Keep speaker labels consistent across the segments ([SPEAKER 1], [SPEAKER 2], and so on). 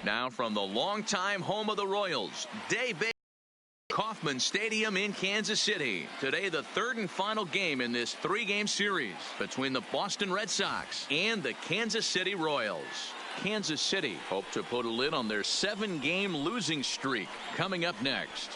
[SPEAKER 1] Now from the longtime home of the Royals, Dave Kauffman Stadium in Kansas City. Today, the third and final game in this three-game series between the Boston Red Sox and the Kansas City Royals. Kansas City hope to put a lid on their 7-game losing streak. Coming up next.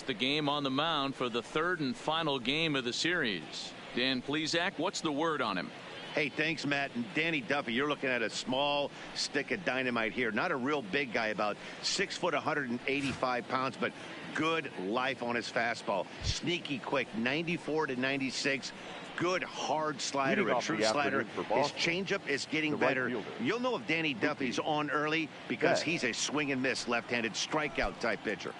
[SPEAKER 1] The game on the mound for the third and final game of the series. Dan Plesac, what's the word on him?
[SPEAKER 2] Hey, thanks, Matt. And Danny Duffy, you're looking at a small stick of dynamite here. Not a real big guy, about 6 foot, 185 pounds, but good life on his fastball. Sneaky quick, 94 to 96. Good hard slider, a true slider. His changeup is getting better. You'll know if Danny Duffy's on early because he's a swing and miss left-handed strikeout type pitcher.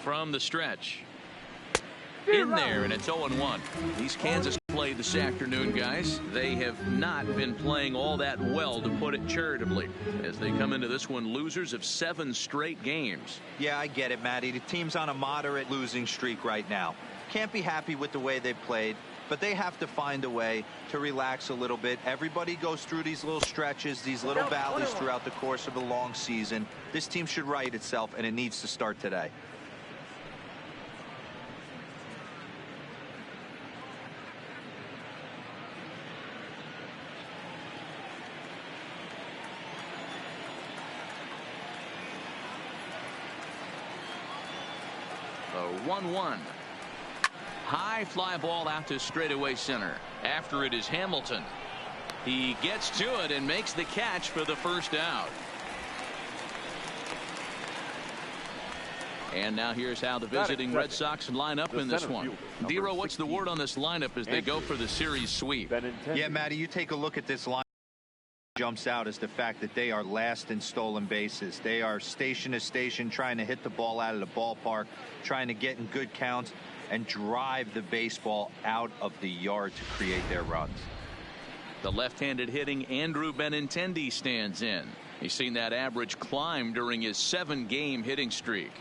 [SPEAKER 1] From the stretch. In there, and it's 0-1. These Kansas play this afternoon, guys. They have not been playing all that well, to put it charitably, as they come into this one losers of 7 straight games.
[SPEAKER 3] Yeah, I get it, Matty. The team's on a moderate losing streak right now. Can't be happy with the way they played, but they have to find a way to relax a little bit. Everybody goes through these little stretches, these little valleys throughout the course of a long season. This team should right itself, and it needs to start today.
[SPEAKER 1] The 1-1. High fly ball out to straightaway center. After it is Hamilton. He gets to it and makes the catch for the first out. And now here's how the visiting Red Sox line up in this one. Dero, what's the word on this lineup as they go for the series sweep?
[SPEAKER 3] Yeah, Matty, you take a look at this line. Jumps out is the fact that they are last in stolen bases. They are station to station trying to hit the ball out of the ballpark, trying to get in good counts and drive the baseball out of the yard to create their runs.
[SPEAKER 1] The left-handed hitting Andrew Benintendi stands in. He's seen that average climb during his 7-game hitting streak.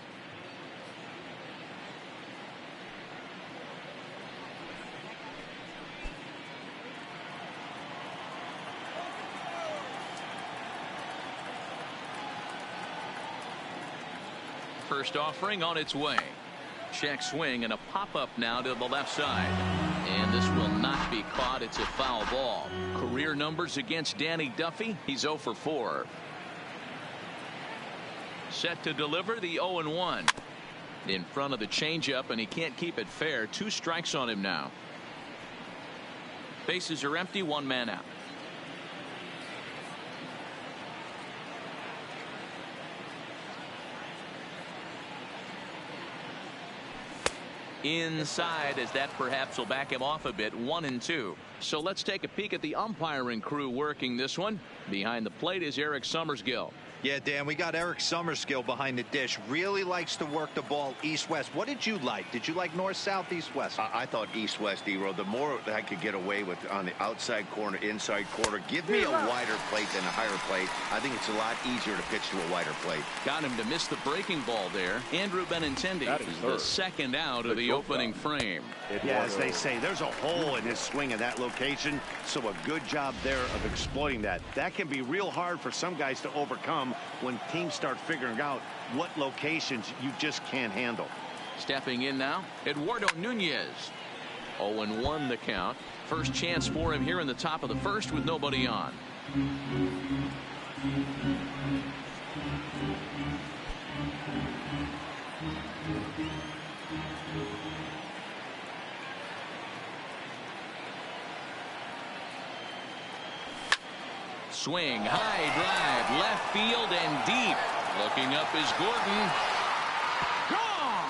[SPEAKER 1] First offering on its way. Check swing and a pop-up now to the left side. And this will not be caught. It's a foul ball. Career numbers against Danny Duffy. He's 0 for 4. Set to deliver the 0-1. In front of the changeup, and he can't keep it fair. 2 strikes on him now. Bases are empty. 1 man out. Inside, as that perhaps will back him off a bit. 1-2. So let's take a peek at the umpiring crew working this one. Behind the plate is Eric Summersgill.
[SPEAKER 3] Yeah, Dan, we got Eric Summersgill behind the dish. Really likes to work the ball east-west. What did you like? Did you like north-south, east-west?
[SPEAKER 2] I thought east-west, Dero. The more I could get away with on the outside corner, inside corner, give me a wider plate than a higher plate. I think it's a lot easier to pitch to a wider plate.
[SPEAKER 1] Got him to miss the breaking ball there. Andrew Benintendi is the second out of the opening frame.
[SPEAKER 2] Yeah, as they say, there's a hole in his swing in that location, so a good job there of exploiting that. That can be real hard for some guys to overcome when teams start figuring out what locations you just can't handle.
[SPEAKER 1] Stepping in now, Eduardo Nunez. 0-1 the count. First chance for him here in the top of the first with nobody on. Swing, high drive, left field and deep. Looking up is Gordon. Gone!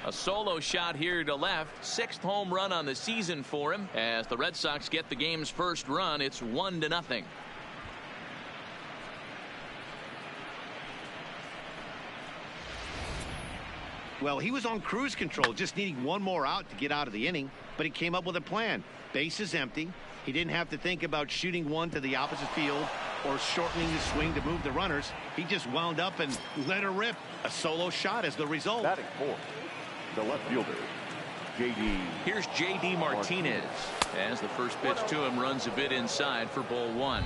[SPEAKER 1] A solo shot here to left. 6th home run on the season for him. As the Red Sox get the game's first run, it's 1-0.
[SPEAKER 2] Well, he was on cruise control, just needing one more out to get out of the inning, but he came up with a plan. Base is empty. He didn't have to think about shooting one to the opposite field or shortening the swing to move the runners. He just wound up and let her rip. A solo shot as the result.
[SPEAKER 4] Batting fourth, the left fielder, J.D.
[SPEAKER 1] Here's J.D. Martinez as the first pitch to him runs a bit inside for ball 1.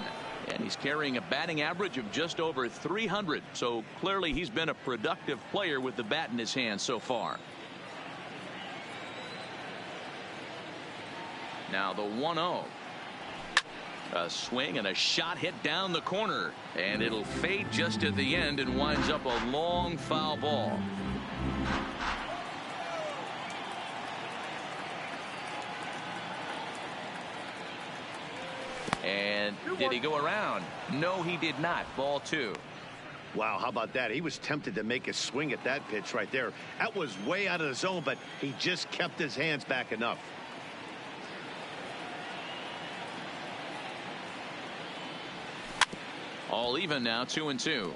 [SPEAKER 1] And he's carrying a batting average of just over 300. So clearly he's been a productive player with the bat in his hand so far. Now the 1-0. A swing and a shot hit down the corner. And it'll fade just at the end and winds up a long foul ball. And did he go around? No, he did not. Ball 2.
[SPEAKER 2] Wow, how about that? He was tempted to make a swing at that pitch right there. That was way out of the zone, but he just kept his hands back enough.
[SPEAKER 1] All even now, 2-2.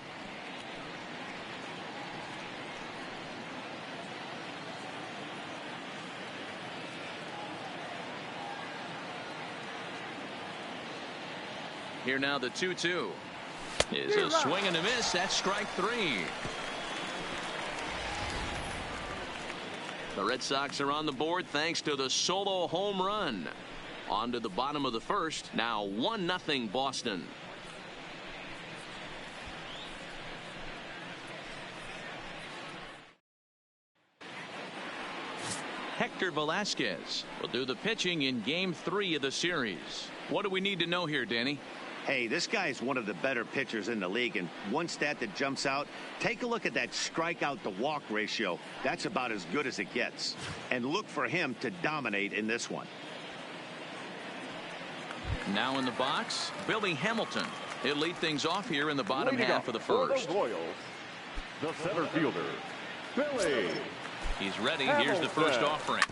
[SPEAKER 1] Here now the 2-2 is a swing and a miss. That's strike 3. The Red Sox are on the board thanks to the solo home run. On to the bottom of the first. Now 1-0 Boston. Hector Velasquez will do the pitching in game 3 of the series. What do we need to know here, Danny?
[SPEAKER 2] Hey, this guy's one of the better pitchers in the league, and one stat that jumps out, take a look at that strikeout to walk ratio. That's about as good as it gets. And look for him to dominate in this one.
[SPEAKER 1] Now in the box, Billy Hamilton. He'll lead things off here in the bottom
[SPEAKER 4] Leading
[SPEAKER 1] half of the
[SPEAKER 4] for
[SPEAKER 1] first.
[SPEAKER 4] the Royals, the center fielder, Billy.
[SPEAKER 1] He's ready. Here's the first offering.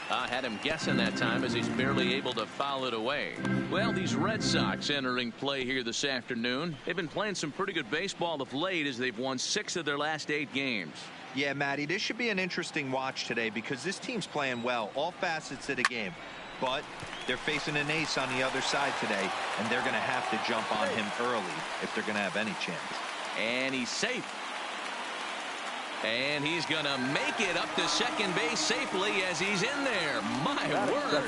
[SPEAKER 1] Had him guessing that time as he's barely able to foul it away. Well, these Red Sox entering play here this afternoon. They've been playing some pretty good baseball of late as they've won 6 of their last 8 games.
[SPEAKER 3] Yeah, Matty, this should be an interesting watch today because this team's playing well, all facets of the game. But they're facing an ace on the other side today, and they're going to have to jump on him early if they're going to have any chance.
[SPEAKER 1] And he's safe. And he's going to make it up to second base safely as he's in there. My word.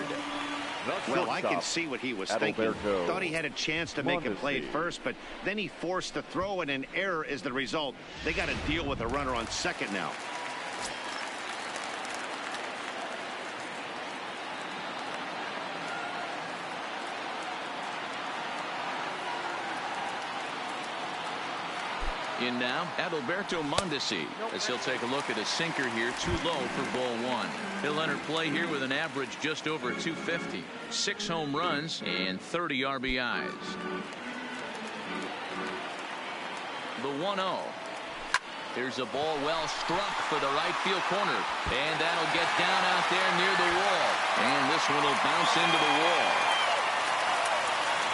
[SPEAKER 2] Well, I can see what he was thinking. Thought he had a chance to make a play at first, but then he forced the throw, and an error is the result. They got to deal with a runner on second now.
[SPEAKER 1] In now, Adalberto Mondesi, as he'll take a look at a sinker here, too low for ball 1. He'll enter play here with an average just over 250, 6 home runs and 30 RBIs. The 1-0. Here's a ball well struck for the right field corner, and that'll get down out there near the wall, and this one will bounce into the wall.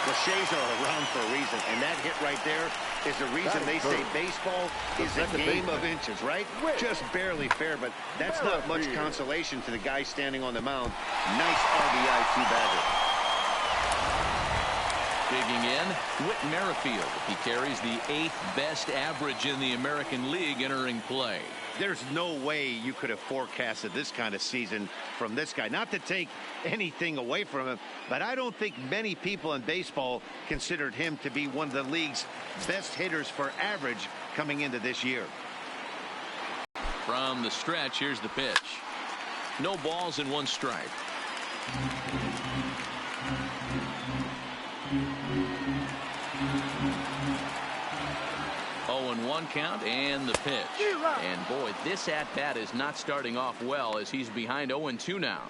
[SPEAKER 2] The Shays are around for a reason, and that hit right there is the reason they say baseball is a game of inches, right? Just barely fair, but that's not much consolation to the guy standing on the mound. Nice RBI two-bagger.
[SPEAKER 1] Digging in, Whit Merrifield. He carries the 8th best average in the American League entering play.
[SPEAKER 2] There's no way you could have forecasted this kind of season from this guy. Not to take anything away from him, but I don't think many people in baseball considered him to be one of the league's best hitters for average coming into this year.
[SPEAKER 1] From the stretch, here's the pitch. No balls and 1 strike. 0-1 count and the pitch. And boy, this at-bat is not starting off well as he's behind 0-2 now.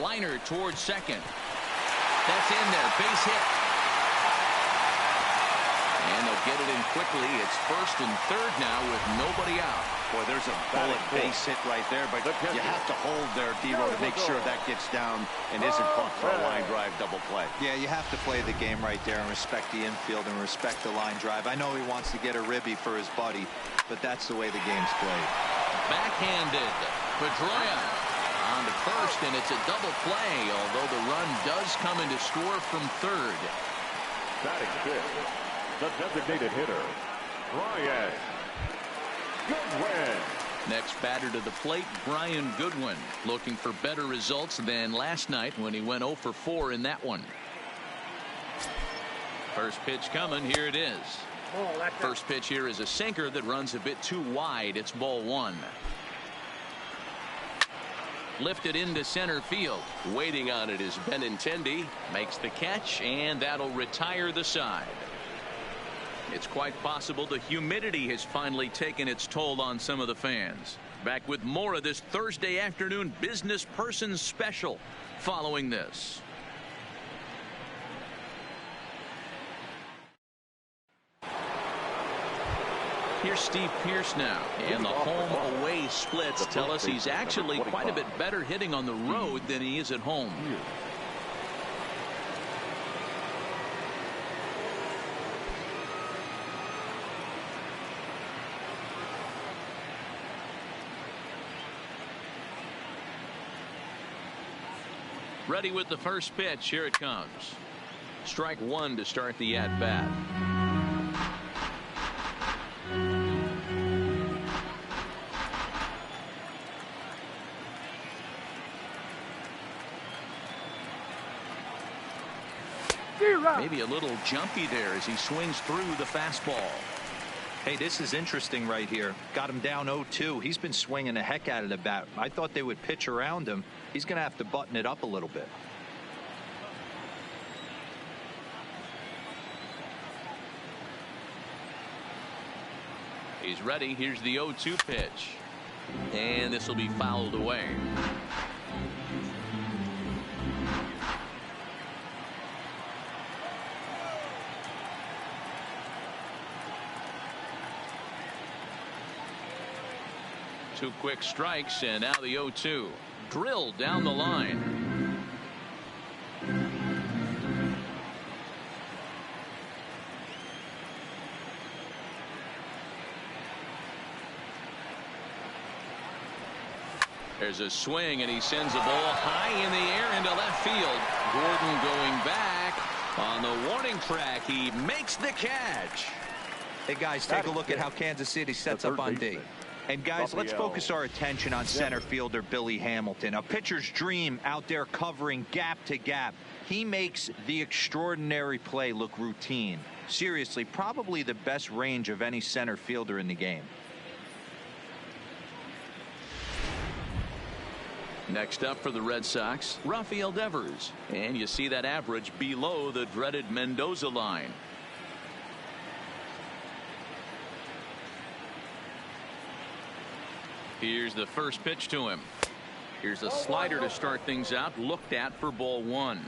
[SPEAKER 1] Liner towards second. That's in there. Base hit. And they'll get it in quickly. It's first and third now with nobody out.
[SPEAKER 2] Boy, there's a bullet base hit right there, but you have to hold there, D-Ro, to make sure that gets down and isn't caught for a line drive double play.
[SPEAKER 3] Yeah, you have to play the game right there and respect the infield and respect the line drive. I know he wants to get a ribby for his buddy, but that's the way the game's played.
[SPEAKER 1] Backhanded. Pedroia on to first, and it's a double play, although the run does come in to score from third.
[SPEAKER 4] Batting fifth, the designated hitter, Brian Goodwin.
[SPEAKER 1] Next batter to the plate, Brian Goodwin, looking for better results than last night when he went 0 for 4 in that one. First pitch coming. Here it is. First pitch here is a sinker that runs a bit too wide. It's ball one. Lifted into center field. Waiting on it is Benintendi. Makes the catch, and that'll retire the side. It's quite possible the humidity has finally taken its toll on some of the fans. Back with more of this Thursday afternoon business person special following this. Here's Steve Pearce now, and the home-away splits tell us he's actually quite a bit better hitting on the road than he is at home. Ready with the first pitch. Here it comes. Strike one to start the at-bat. Maybe a little jumpy there as he swings through the fastball.
[SPEAKER 3] Hey, this is interesting right here. Got him down 0-2. He's been swinging the heck out of the bat. I thought they would pitch around him. He's going to have to button it up a little bit.
[SPEAKER 1] He's ready. Here's the 0-2 pitch. And this will be fouled away. Two quick strikes, and now the 0-2. Drilled down the line. There's a swing, and he sends a ball high in the air into left field. Gordon going back on the warning track. He makes the catch.
[SPEAKER 3] Hey, guys, take a look at how Kansas City sets up on D. And guys, let's focus our attention on center fielder Billy Hamilton, a pitcher's dream out there covering gap to gap. He makes the extraordinary play look routine. Seriously, probably the best range of any center fielder in the game.
[SPEAKER 1] Next up for the Red Sox, Rafael Devers. And you see that average below the dreaded Mendoza line. Here's the first pitch to him. Here's a slider to start things out, looked at for ball one.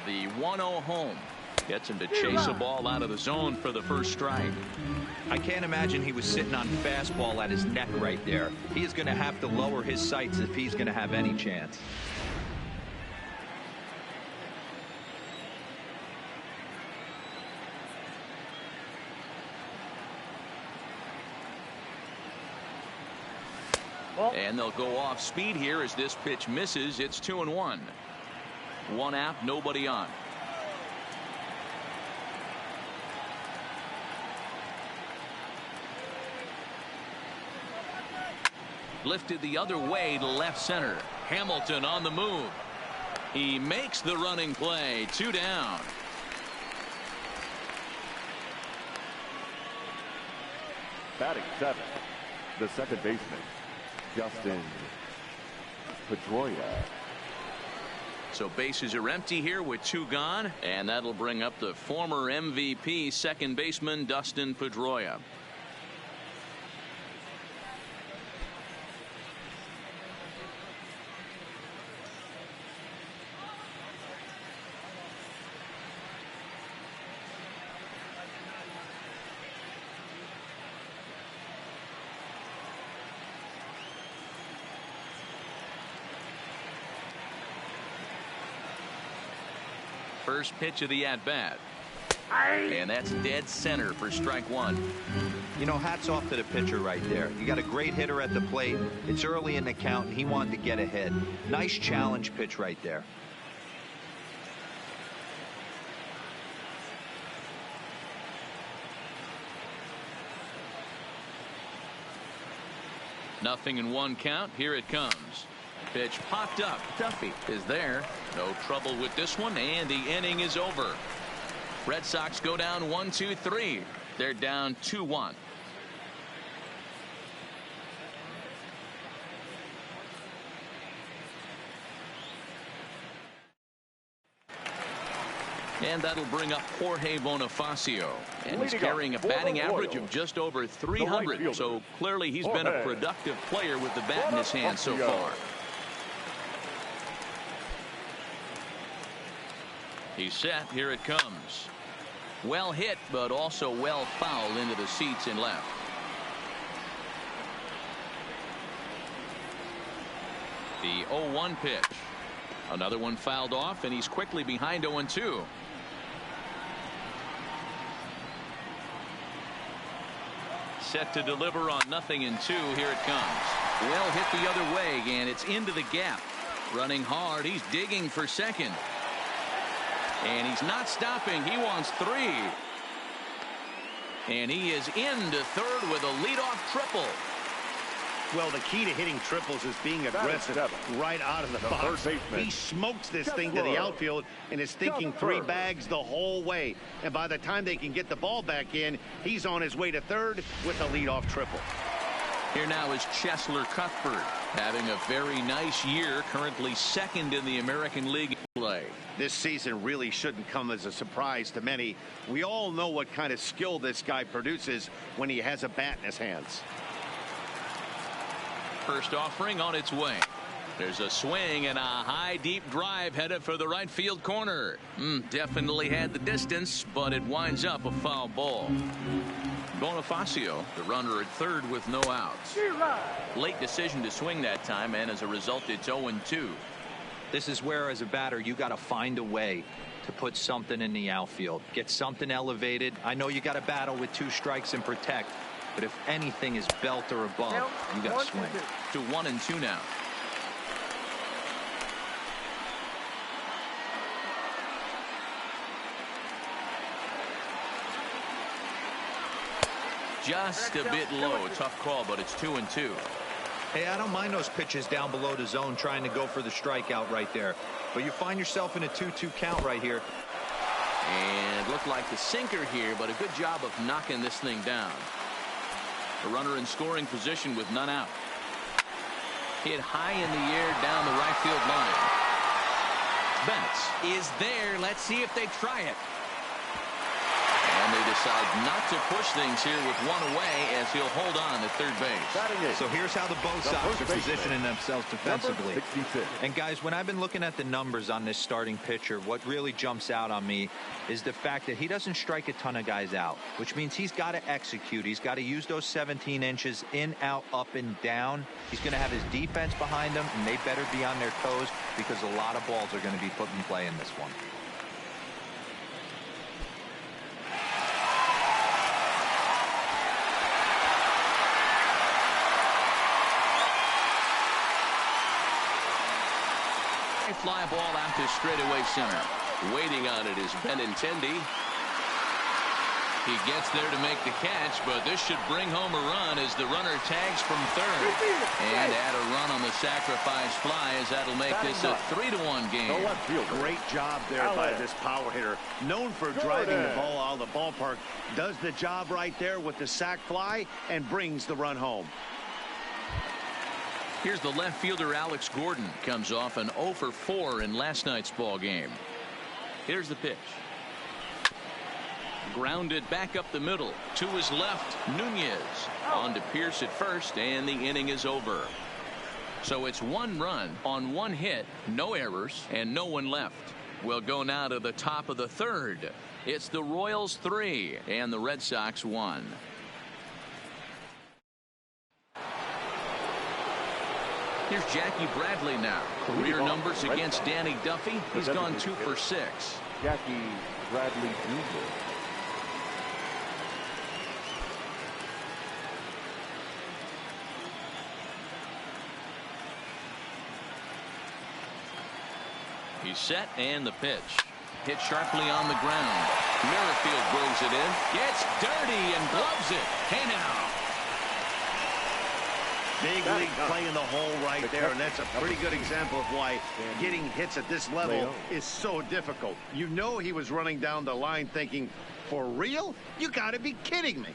[SPEAKER 1] The 1-0 home gets him to chase a ball out of the zone for the first strike.
[SPEAKER 3] I can't imagine he was sitting on fastball at his neck right there. He is going to have to lower his sights if he's going to have any chance.
[SPEAKER 1] And they'll go off speed here as this pitch misses. It's 2-1. One out, nobody on. Lifted the other way to left center. Hamilton on the move. He makes the running play. 2 down.
[SPEAKER 4] Batting seventh, the second baseman, Justin Pedroia.
[SPEAKER 1] So bases are empty here with 2 gone, and that'll bring up the former MVP second baseman Dustin Pedroia. First pitch of the at-bat. And that's dead center for strike 1.
[SPEAKER 3] You know, hats off to the pitcher right there. You got a great hitter at the plate. It's early in the count, and he wanted to get ahead. Nice challenge pitch right there.
[SPEAKER 1] Nothing in 1 count. Here it comes. Pitch popped up. Duffy is there. No trouble with this one, and the inning is over. Red Sox go down 1-2-3. They're down 2-1. And that'll bring up Jorge Bonifacio. And he's carrying a batting average of just over 300. So clearly he's been a productive player with the bat in his hand so far. He's set. Here it comes. Well hit, but also well fouled into the seats in left. The 0-1 pitch. Another one fouled off, and he's quickly behind 0-2. Set to deliver on 0-2. Here it comes. Well hit the other way, and it's into the gap. Running hard. He's digging for second. And he's not stopping. He wants 3. And he is into third with a leadoff triple.
[SPEAKER 2] Well, the key to hitting triples is being aggressive right out of the box. He smokes this thing to the outfield and is thinking 3 bags the whole way. And by the time they can get the ball back in, he's on his way to third with a leadoff triple.
[SPEAKER 1] Here now is Cheslor Cuthbert, having a very nice year, currently second in the American League play.
[SPEAKER 2] This season really shouldn't come as a surprise to many. We all know what kind of skill this guy produces when he has a bat in his hands.
[SPEAKER 1] First offering on its way. There's a swing and a high deep drive headed for the right field corner. Definitely had the distance, but it winds up a foul ball. Bonifacio, the runner at third with no outs. Late decision to swing that time, and as a result it's 0-2.
[SPEAKER 3] This is where, as a batter, you got to find a way to put something in the outfield. Get something elevated. I know you got to battle with 2 strikes and protect, but if anything is belt or above, you got to swing.
[SPEAKER 1] To 1-2 now. Just a bit low. Tough call, but it's 2-2.
[SPEAKER 3] Hey, I don't mind those pitches down below the zone trying to go for the strikeout right there. But you find yourself in a 2-2 count right here.
[SPEAKER 1] And looked like the sinker here, but a good job of knocking this thing down. A runner in scoring position with none out. Hit high in the air down the right field line. Bennett is there. Let's see if they try it. And they decide not to push things here with 1 away as he'll hold on to third base.
[SPEAKER 3] So here's how the Bo Sox are positioning themselves defensively. And guys, when I've been looking at the numbers on this starting pitcher, what really jumps out on me is the fact that he doesn't strike a ton of guys out, which means he's got to execute. He's got to use those 17 inches in, out, up, and down. He's going to have his defense behind him, and they better be on their toes because a lot of balls are going to be put in play in this one.
[SPEAKER 1] Fly ball out to straightaway center. Waiting on it is Benintendi. He gets there to make the catch, but this should bring home a run as the runner tags from third. And add a run on the sacrifice fly as that'll make this a 3-1 game.
[SPEAKER 2] Great job there by this power hitter. Known for driving the ball out of the ballpark. Does the job right there with the sac fly and brings the run home.
[SPEAKER 1] Here's the left fielder Alex Gordon. Comes off an 0 for 4 in last night's ball game. Here's the pitch. Grounded back up the middle. To his left, Nunez. On to Pierce at first, and the inning is over. So it's 1 run on 1 hit, no errors, and no one left. We'll go now to the top of the 3rd. It's the Royals 3 and the Red Sox 1. Here's Jackie Bradley now. Career numbers against Danny Duffy. He's gone 2 for 6.
[SPEAKER 4] Jackie Bradley Jr.
[SPEAKER 1] He's set, and the pitch. Hit sharply on the ground. Merrifield brings it in. Gets dirty and gloves it. Hey now.
[SPEAKER 2] Big league play in the hole right there, and that's a pretty good example of why getting hits at this level is so difficult. You know he was running down the line thinking, for real? You got to be kidding me.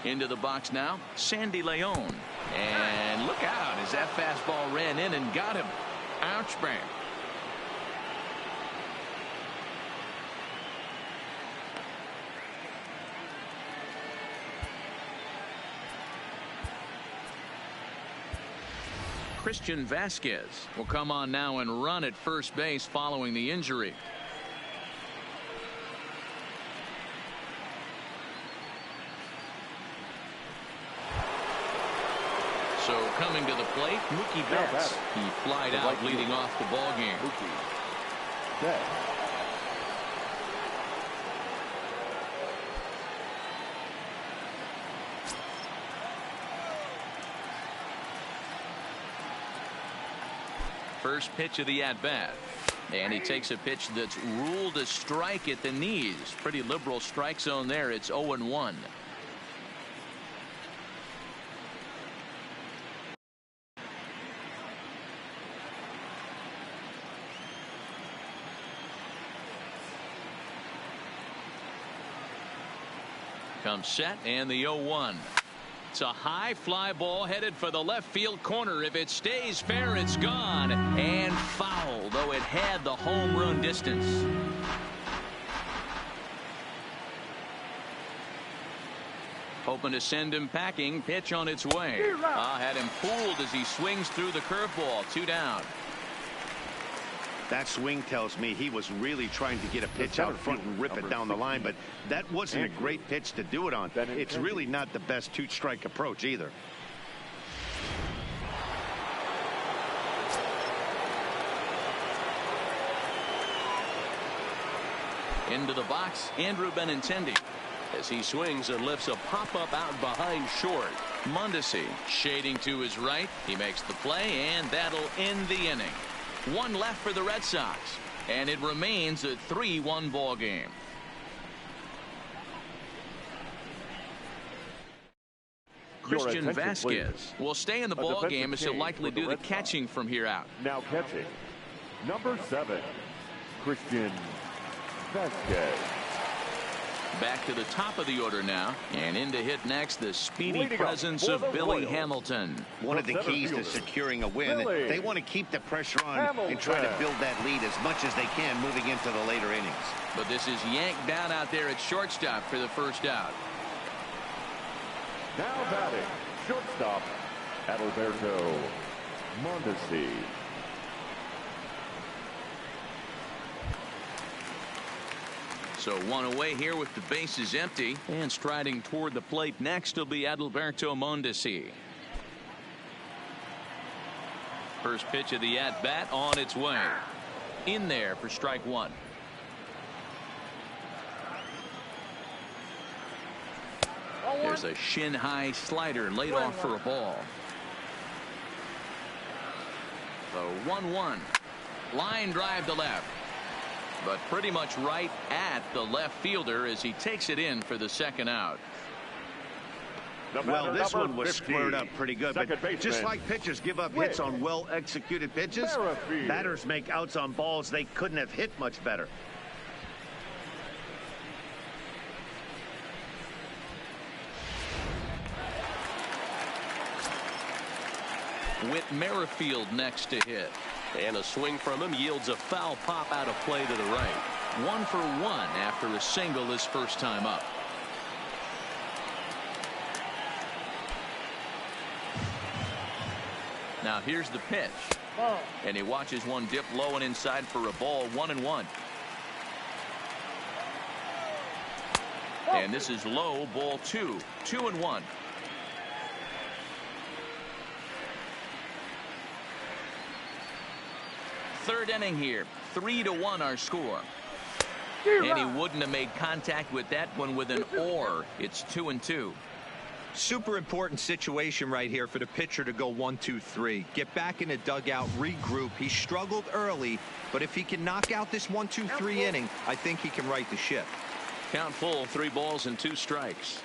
[SPEAKER 1] Into the box now, Sandy Leon. And look out as that fastball ran in and got him. Ouch, bang. Christian Vasquez will come on now and run at first base following the injury. So coming to the plate, Mookie Betts. He flied out leading off the ball game.
[SPEAKER 4] Mookie Betts.
[SPEAKER 1] First pitch of the at-bat. And he takes a pitch that's ruled a strike at the knees. Pretty liberal strike zone there. It's 0-1. Comes set, and the 0-1. It's a high fly ball headed for the left field corner. If it stays fair, it's gone. And foul, though it had the home run distance. Hoping to send him packing. Pitch on its way. Had him fooled as he swings through the curveball. 2 down.
[SPEAKER 2] That swing tells me he was really trying to get a pitch out front and rip it down the line, but that wasn't a great pitch to do it on. It's really not the best 2-strike approach either.
[SPEAKER 1] Into the box, Andrew Benintendi. As he swings and lifts a pop-up out behind short. Mondesi shading to his right. He makes the play, and that'll end the inning. 1 left for the Red Sox, and it remains a 3-1 ball game. Christian Vasquez will stay in the ball game as he'll likely do the catching from here out.
[SPEAKER 4] Now catching, number 7, Christian Vasquez.
[SPEAKER 1] Back to the top of the order now, and in to hit next the speedy presence of Billy Hamilton.
[SPEAKER 2] One of the keys to securing a win, they want to keep the pressure on and try to build that lead as much as they can moving into the later innings.
[SPEAKER 1] But this is yanked down out there at shortstop for the first out.
[SPEAKER 4] Now batting, shortstop, Adalberto Mondesi.
[SPEAKER 1] So 1 away here with the bases empty, and striding toward the plate next will be Adalberto Mondesi. First pitch of the at-bat on its way. In there for strike 1. There's a shin-high slider laid off for a ball. The 1-1. Line drive to left. But pretty much right at the left fielder as he takes it in for the second out.
[SPEAKER 2] Well, this one was squared up pretty good, but just like pitchers give up hits on well-executed pitches, batters make outs on balls they couldn't have hit much better.
[SPEAKER 1] with Merrifield next to hit.
[SPEAKER 5] And a swing from him yields a foul pop out of play to the right.
[SPEAKER 1] 1 for 1 after a single his first time up. Now here's the pitch. And he watches one dip low and inside for a ball. 1-1. And this is low, ball 2. 2-1. Third inning here. 3-1 our score. And he wouldn't have made contact with that one with an or. It's 2-2.
[SPEAKER 3] Super important situation right here for the pitcher to go 1-2-3. Get back in the dugout, regroup. He struggled early, but if he can knock out this 1-2-3 inning, I think he can right the ship.
[SPEAKER 1] Count full, 3 balls and 2 strikes.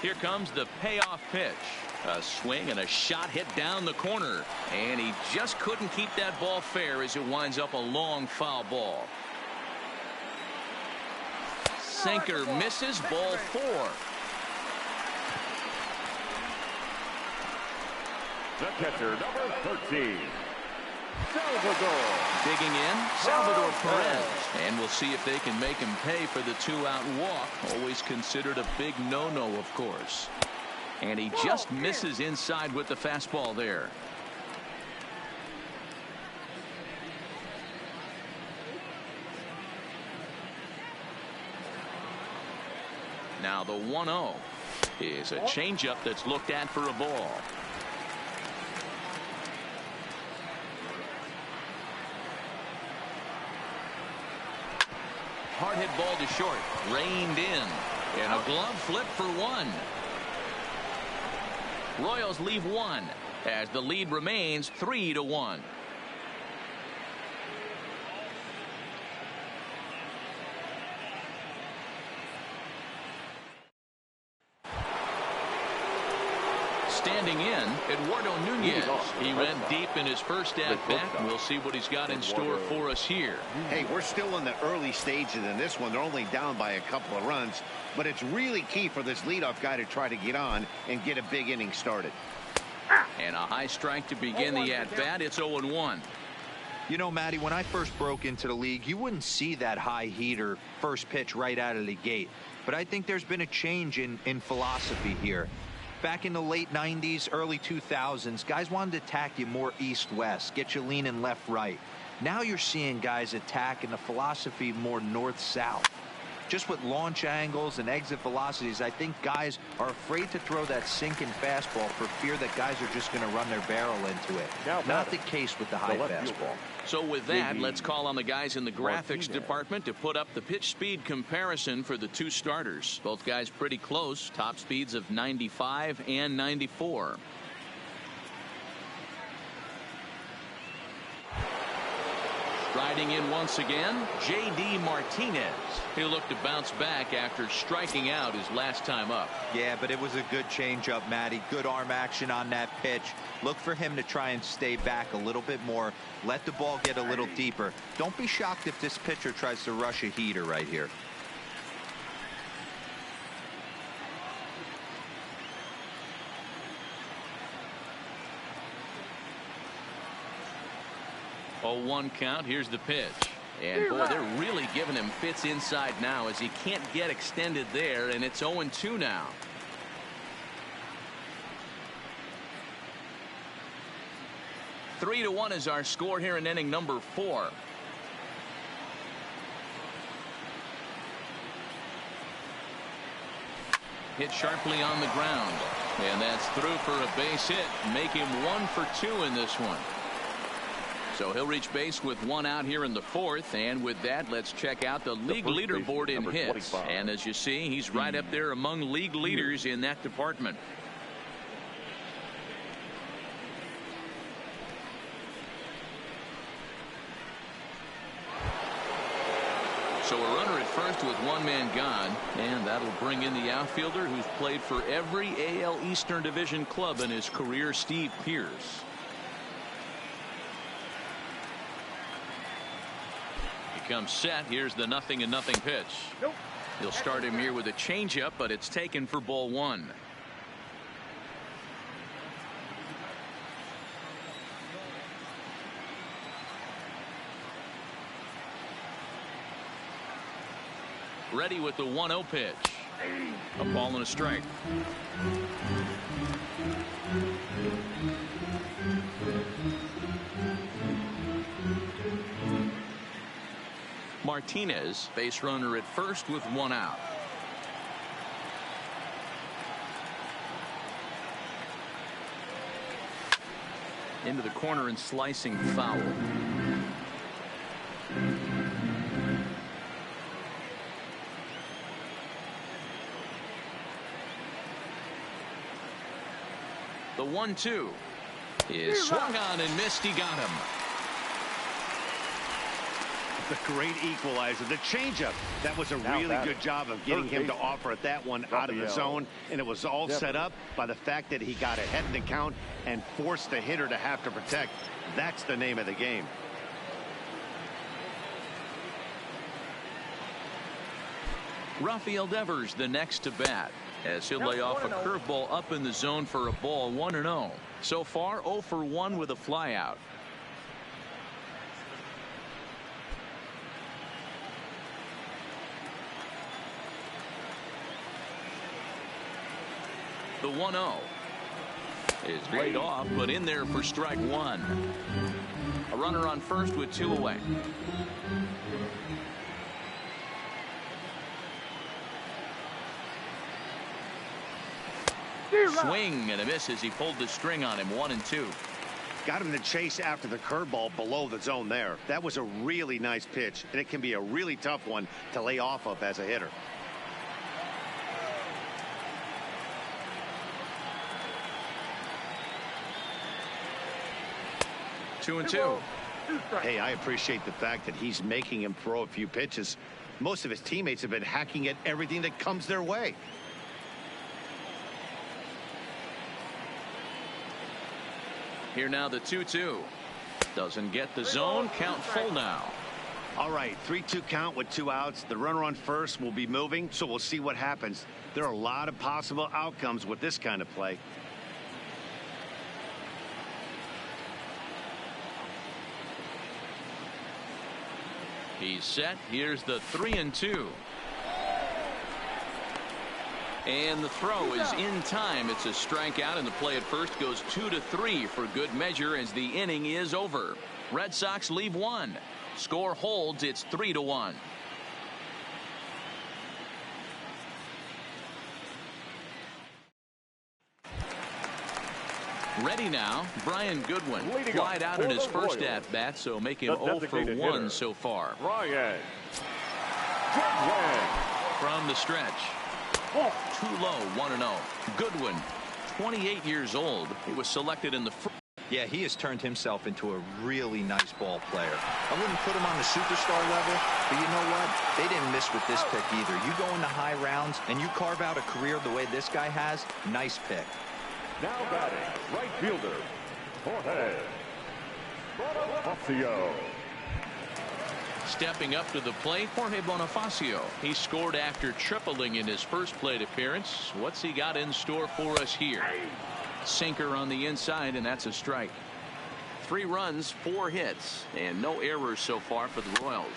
[SPEAKER 1] Here comes the payoff pitch. A swing and a shot hit down the corner. And he just couldn't keep that ball fair as it winds up a long foul ball. Sinker misses, ball 4.
[SPEAKER 4] The catcher, number 13, Salvador.
[SPEAKER 1] Digging in, Salvador Perez. And we'll see if they can make him pay for the 2-out walk. Always considered a big no-no, of course. And he just misses inside with the fastball there. Now the 1-0 is a changeup that's looked at for a ball. Hard hit ball to short, reined in, and a glove flip for 1. Royals leave 1 as the lead remains 3-1. Standing in, Eduardo Nunez. He ran deep in his first at-bat. We'll see what he's got in store for us here.
[SPEAKER 2] Hey, we're still in the early stages in this one. They're only down by a couple of runs, but it's really key for this leadoff guy to try to get on and get a big inning started.
[SPEAKER 1] And a high strike to begin the at-bat. It's 0-1.
[SPEAKER 3] You know, Matty, when I first broke into the league, you wouldn't see that high heater first pitch right out of the gate. But I think there's been a change in philosophy here. Back in the late 90s, early 2000s, guys wanted to attack you more east-west, get you leaning left-right. Now you're seeing guys attack in the philosophy more north-south. Just with launch angles and exit velocities, I think guys are afraid to throw that sinking fastball for fear that guys are just going to run their barrel into it. Not the case with the high fastball.
[SPEAKER 1] So with that, let's call on the guys in the graphics department to put up the pitch speed comparison for the 2 starters. Both guys pretty close, top speeds of 95 and 94. Riding in once again, J.D. Martinez. He'll look to bounce back after striking out his last time up.
[SPEAKER 3] Yeah, but it was a good changeup, Matty. Good arm action on that pitch. Look for him to try and stay back a little bit more. Let the ball get a little deeper. Don't be shocked if this pitcher tries to rush a heater right here.
[SPEAKER 1] Oh, 1 count. Here's the pitch. And boy, they're really giving him fits inside now as he can't get extended there, and it's 0-2 now. Three to 1 is our score here in inning number 4. Hit sharply on the ground, and that's through for a base hit. Make him 1 for 2 in this one. So he'll reach base with 1 out here in the 4th, and with that, let's check out the league leaderboard in hits. And as you see, he's right up there among league leaders in that department. So a runner at first with 1 man gone, and that'll bring in the outfielder who's played for every AL Eastern Division club in his career, Steve Pearce. He comes set. Here's the 0-0 pitch. He'll start him here with a changeup, but it's taken for ball one. Ready with the 1-0 pitch. A ball and a strike. Martinez, base runner at first with one out. Into the corner and slicing foul. The 1-2 is swung on and missed. He got him.
[SPEAKER 2] The great equalizer, the changeup. That was a really good job of getting him to offer at that one out of the zone, and it was all set up by the fact that he got ahead in the count and forced the hitter to have to protect. That's the name of the game.
[SPEAKER 1] Rafael Devers the next to bat, as he'll lay off a curveball up in the zone for a ball. 1-0. So far 0 for 1 with a flyout. The 1-0 is laid off, but in there for strike one. A runner on first with two away. Swing and a miss as he pulled the string on him. 1-2.
[SPEAKER 2] Got him to chase after the curveball below the zone there. That was a really nice pitch, and it can be a really tough one to lay off of as a hitter.
[SPEAKER 1] Two and two.
[SPEAKER 2] Hey, I appreciate the fact that he's making him throw a few pitches. Most of his teammates have been hacking at everything that comes their way.
[SPEAKER 1] Here now the 2-2. Doesn't get the zone. Count full now.
[SPEAKER 2] All right, 3-2 count with two outs. The runner on first will be moving, so we'll see what happens. There are a lot of possible outcomes with this kind of play.
[SPEAKER 1] He's set. Here's the 3-2. And the throw is in time. It's a strikeout, and the play at first goes 2-3 for good measure as the inning is over. Red Sox leave one. Score holds. It's 3-1. Ready now, Brian Goodwin. Flied out in his first at-bat, so make him 0 for 1 so far.
[SPEAKER 4] Brian
[SPEAKER 1] From the stretch. Too low, 1-0. Goodwin, 28 years old. He was selected in the first.
[SPEAKER 3] Yeah, he has turned himself into a really nice ball player. I wouldn't put him on the superstar level, but you know what? They didn't miss with this pick either. You go into high rounds and you carve out a career the way this guy has. Nice pick.
[SPEAKER 4] now batting, right fielder, Jorge Bonifacio.
[SPEAKER 1] Stepping up to the plate, Jorge Bonifacio. He scored after tripling in his first plate appearance. What's he got in store for us here? Sinker on the inside, and that's a strike. 3 runs, 4 hits, and no errors so far for the Royals.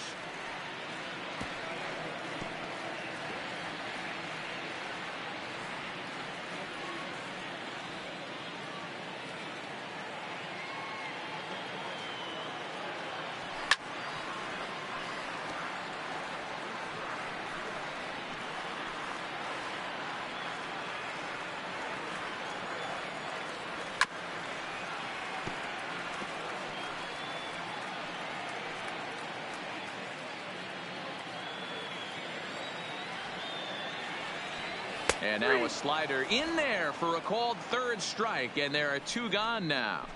[SPEAKER 1] And now a slider in there for a called third strike, and there are 2 gone now.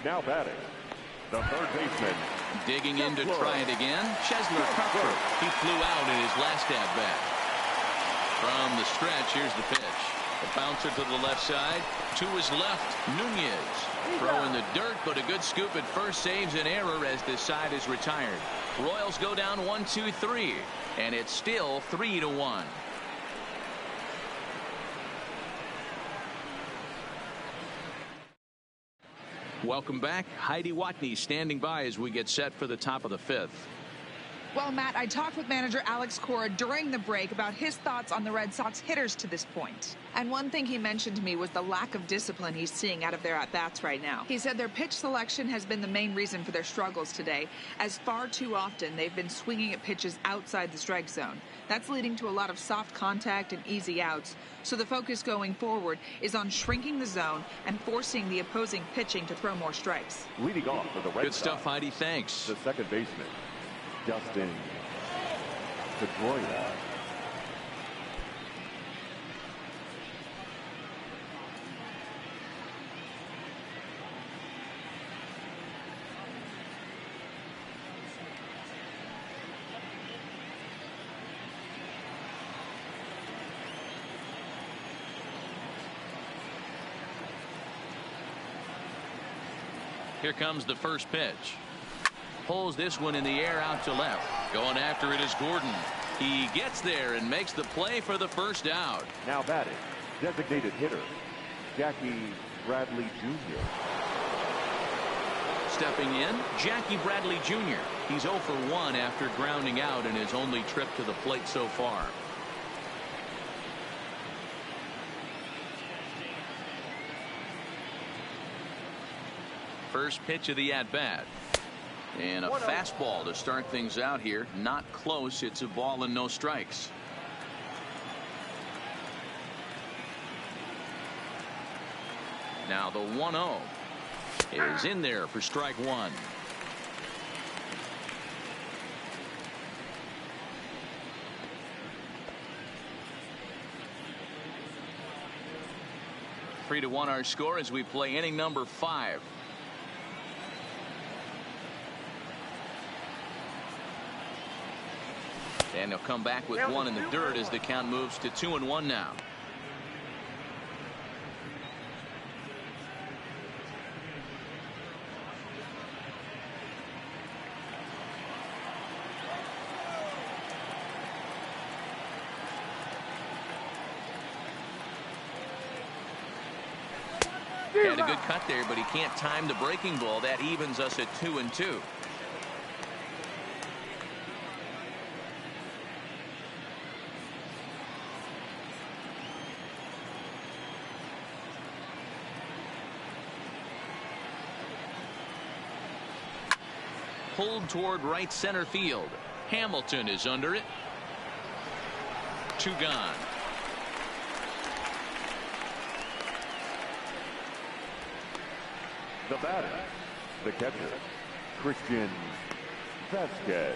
[SPEAKER 4] Now batting, the third baseman.
[SPEAKER 1] Digging in to try it again, Chesler Comfort. He flew out in his last at bat. From the stretch, here's the pitch. A bouncer to the left side. To his left, Nunez. Throw in the dirt, but a good scoop at first saves an error as this side is retired. Royals go down 1-2-3, and it's still 3-1. Welcome back. Heidi Watney standing by as we get set for the top of the fifth.
[SPEAKER 6] Well, Matt, I talked with manager Alex Cora during the break about his thoughts on the Red Sox hitters to this point. And one thing he mentioned to me was the lack of discipline he's seeing out of their at-bats right now. He said their pitch selection has been the main reason for their struggles today, as far too often they've been swinging at pitches outside the strike zone. That's leading to a lot of soft contact and easy outs. So the focus going forward is on shrinking the zone and forcing the opposing pitching to throw more strikes.
[SPEAKER 4] Leading off for the Red
[SPEAKER 1] Good
[SPEAKER 4] Sox,
[SPEAKER 1] stuff, Heidi. Thanks.
[SPEAKER 4] the second baseman, Dustin Pedroia.
[SPEAKER 1] Here comes the first pitch. Pulls this one in the air out to left. Going after it is Gordon. He gets there and makes the play for the first out.
[SPEAKER 4] Now batting, designated hitter, Jackie Bradley Jr.
[SPEAKER 1] Stepping in, Jackie Bradley Jr. He's 0 for 1 after grounding out in his only trip to the plate so far. First pitch of the at-bat. And a fastball to start things out here. Not close. It's a ball and no strikes. Now the 1-0 is in there for strike one. Three to 1 our score as we play inning number 5. And he'll come back with one in the dirt as the count moves to 2-1 now. Had a good cut there, but he can't time the breaking ball. That evens us at 2-2. Pulled toward right center field. Hamilton is under it. 2 gone.
[SPEAKER 4] The batter, the catcher, Christian Vasquez.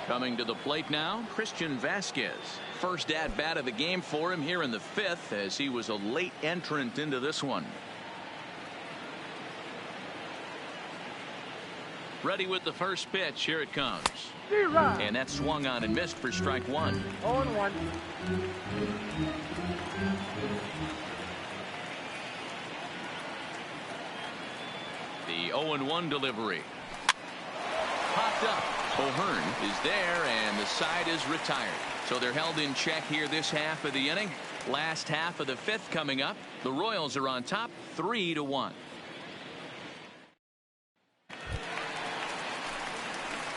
[SPEAKER 1] Coming to the plate now, Christian Vasquez. First at bat of the game for him here in the 5th, as he was a late entrant into this one. Ready with the first pitch. Here it comes. And that swung on and missed for strike one.
[SPEAKER 7] 0-1.
[SPEAKER 1] The 0-1 delivery. Popped up. O'Hearn is there, and the side is retired. So they're held in check here this half of the inning. Last half of the 5th coming up. The Royals are on top 3-1.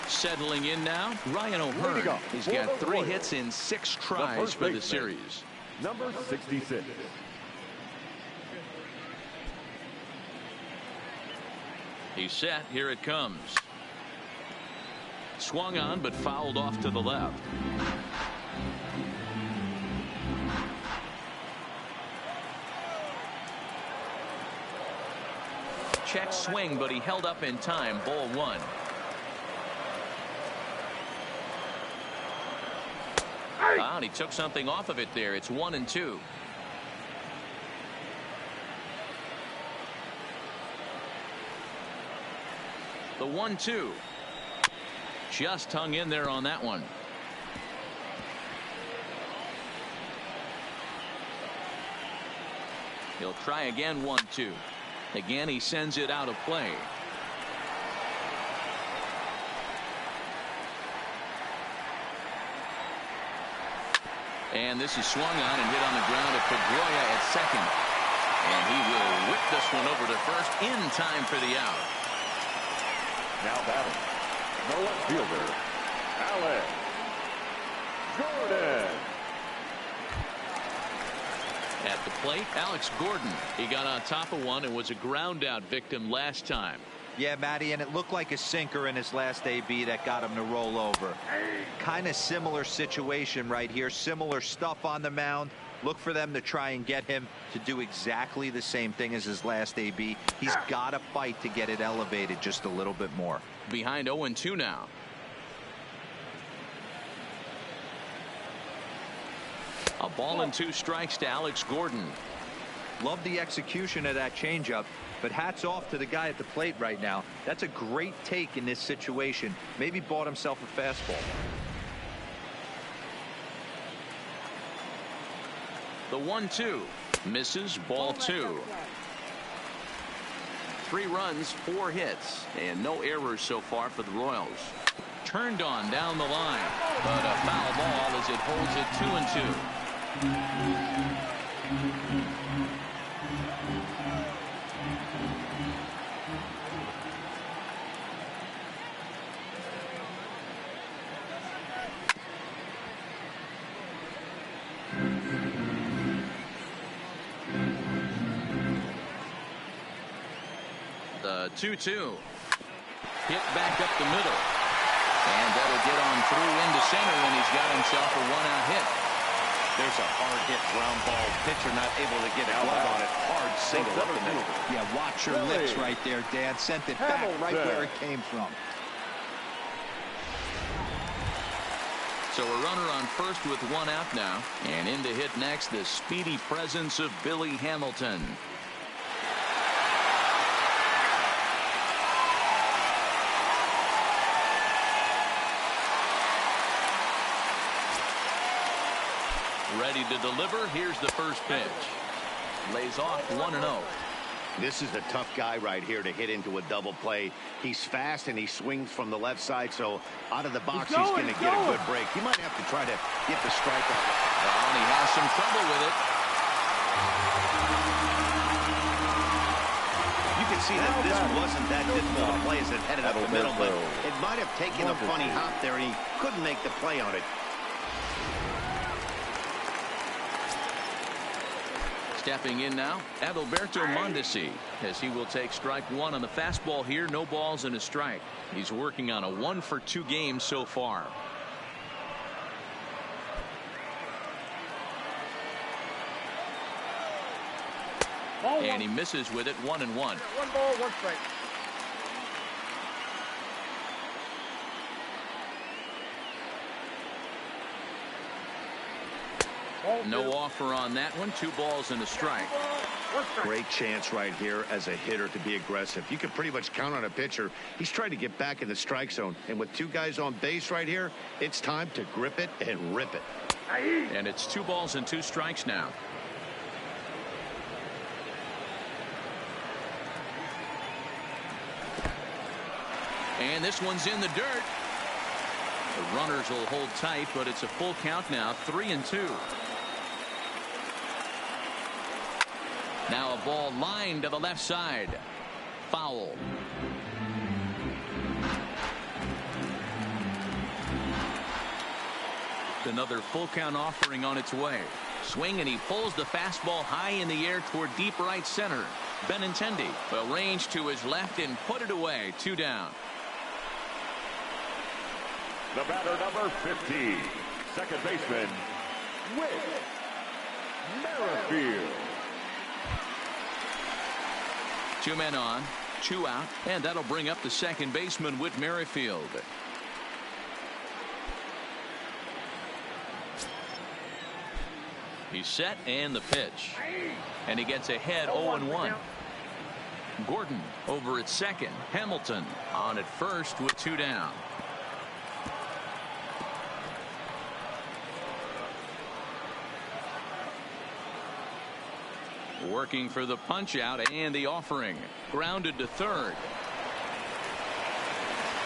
[SPEAKER 1] Settling in now, Ryan O'Hearn. He's got 3 hits in 6 tries for the series.
[SPEAKER 4] Number 66.
[SPEAKER 1] He's set. Here it comes. Swung on, but fouled off to the left. Check swing, but he held up in time. Ball 1. Wow, and he took something off of it there. It's 1-2. The 1-2. Just hung in there on that one. He'll try again, 1-2. Again, he sends it out of play. And this is swung on and hit on the ground at Pedroia at second. And he will whip this one over to first in time for the out.
[SPEAKER 4] Now batting, the left fielder, Alex Gordon.
[SPEAKER 1] At the plate, Alex Gordon. He got on top of one and was a ground out victim last time.
[SPEAKER 3] Yeah, Matty, and it looked like a sinker in his last AB that got him to roll over. Kind of similar situation right here. Similar stuff on the mound. Look for them to try and get him to do exactly the same thing as his last AB. He's got to fight to get it elevated just a little bit more.
[SPEAKER 1] Behind 0-2 now. A ball and 2 strikes to Alex Gordon.
[SPEAKER 3] Love the execution of that changeup, but hats off to the guy at the plate right now. That's a great take in this situation. Maybe bought himself a fastball.
[SPEAKER 1] The 1-2 misses, ball 2. 3 runs, 4 hits, and no errors so far for the Royals. Turned on down the line, but a foul ball as it holds it 2-2. The 2-2 hit back up the middle, and that'll get on through into center when he's got himself a 1-out hit.
[SPEAKER 2] There's a hard hit ground ball. Pitcher not able to get a glove on it. Hard single up the middle.
[SPEAKER 3] Yeah, watch your lips right there, Dan. Sent it back right where it came from.
[SPEAKER 1] So a runner on first with 1 out now, and in to hit next, the speedy presence of Billy Hamilton. Ready to deliver. Here's the first pitch. Lays off 1-0.
[SPEAKER 2] This is a tough guy right here to hit into a double play. He's fast and he swings from the left side, so out of the box he's going to get a good break. He might have to try to get the strike on.
[SPEAKER 1] Well, and he has some trouble with it.
[SPEAKER 2] You can see that this wasn't that difficult a play as it headed up the middle, but it might have taken a funny hop there, and he couldn't make the play on it.
[SPEAKER 1] Stepping in now, Adalberto Mondesi, as he will take strike 1 on the fastball here. No balls and a strike. He's working on a 1-for-2 game so far. And he misses with it, 1-1.
[SPEAKER 7] 1 ball, 1 strike.
[SPEAKER 2] No offer on that one. 2 balls and a strike. Great chance right here as a hitter to be aggressive. You can pretty much count on a pitcher. He's trying to get back in the strike zone. And with 2 guys on base right here, it's time to grip it and rip it.
[SPEAKER 1] And it's 2 balls and 2 strikes now. And this one's in the dirt. The runners will hold tight, but it's a full count now, 3-2. Now a ball lined to the left side. Foul. Another full count offering on its way. Swing, and he pulls the fastball high in the air toward deep right center. Benintendi will range to his left and put it away. 2 down.
[SPEAKER 4] The batter, number 50, second baseman, Whit Merrifield.
[SPEAKER 1] 2 men on, 2 out, and that'll bring up the second baseman, Whit Merrifield. He's set, and the pitch. And he gets ahead 0-1. Gordon over at second. Hamilton on at first with 2 down. Working for the punch out and the offering. Grounded to third.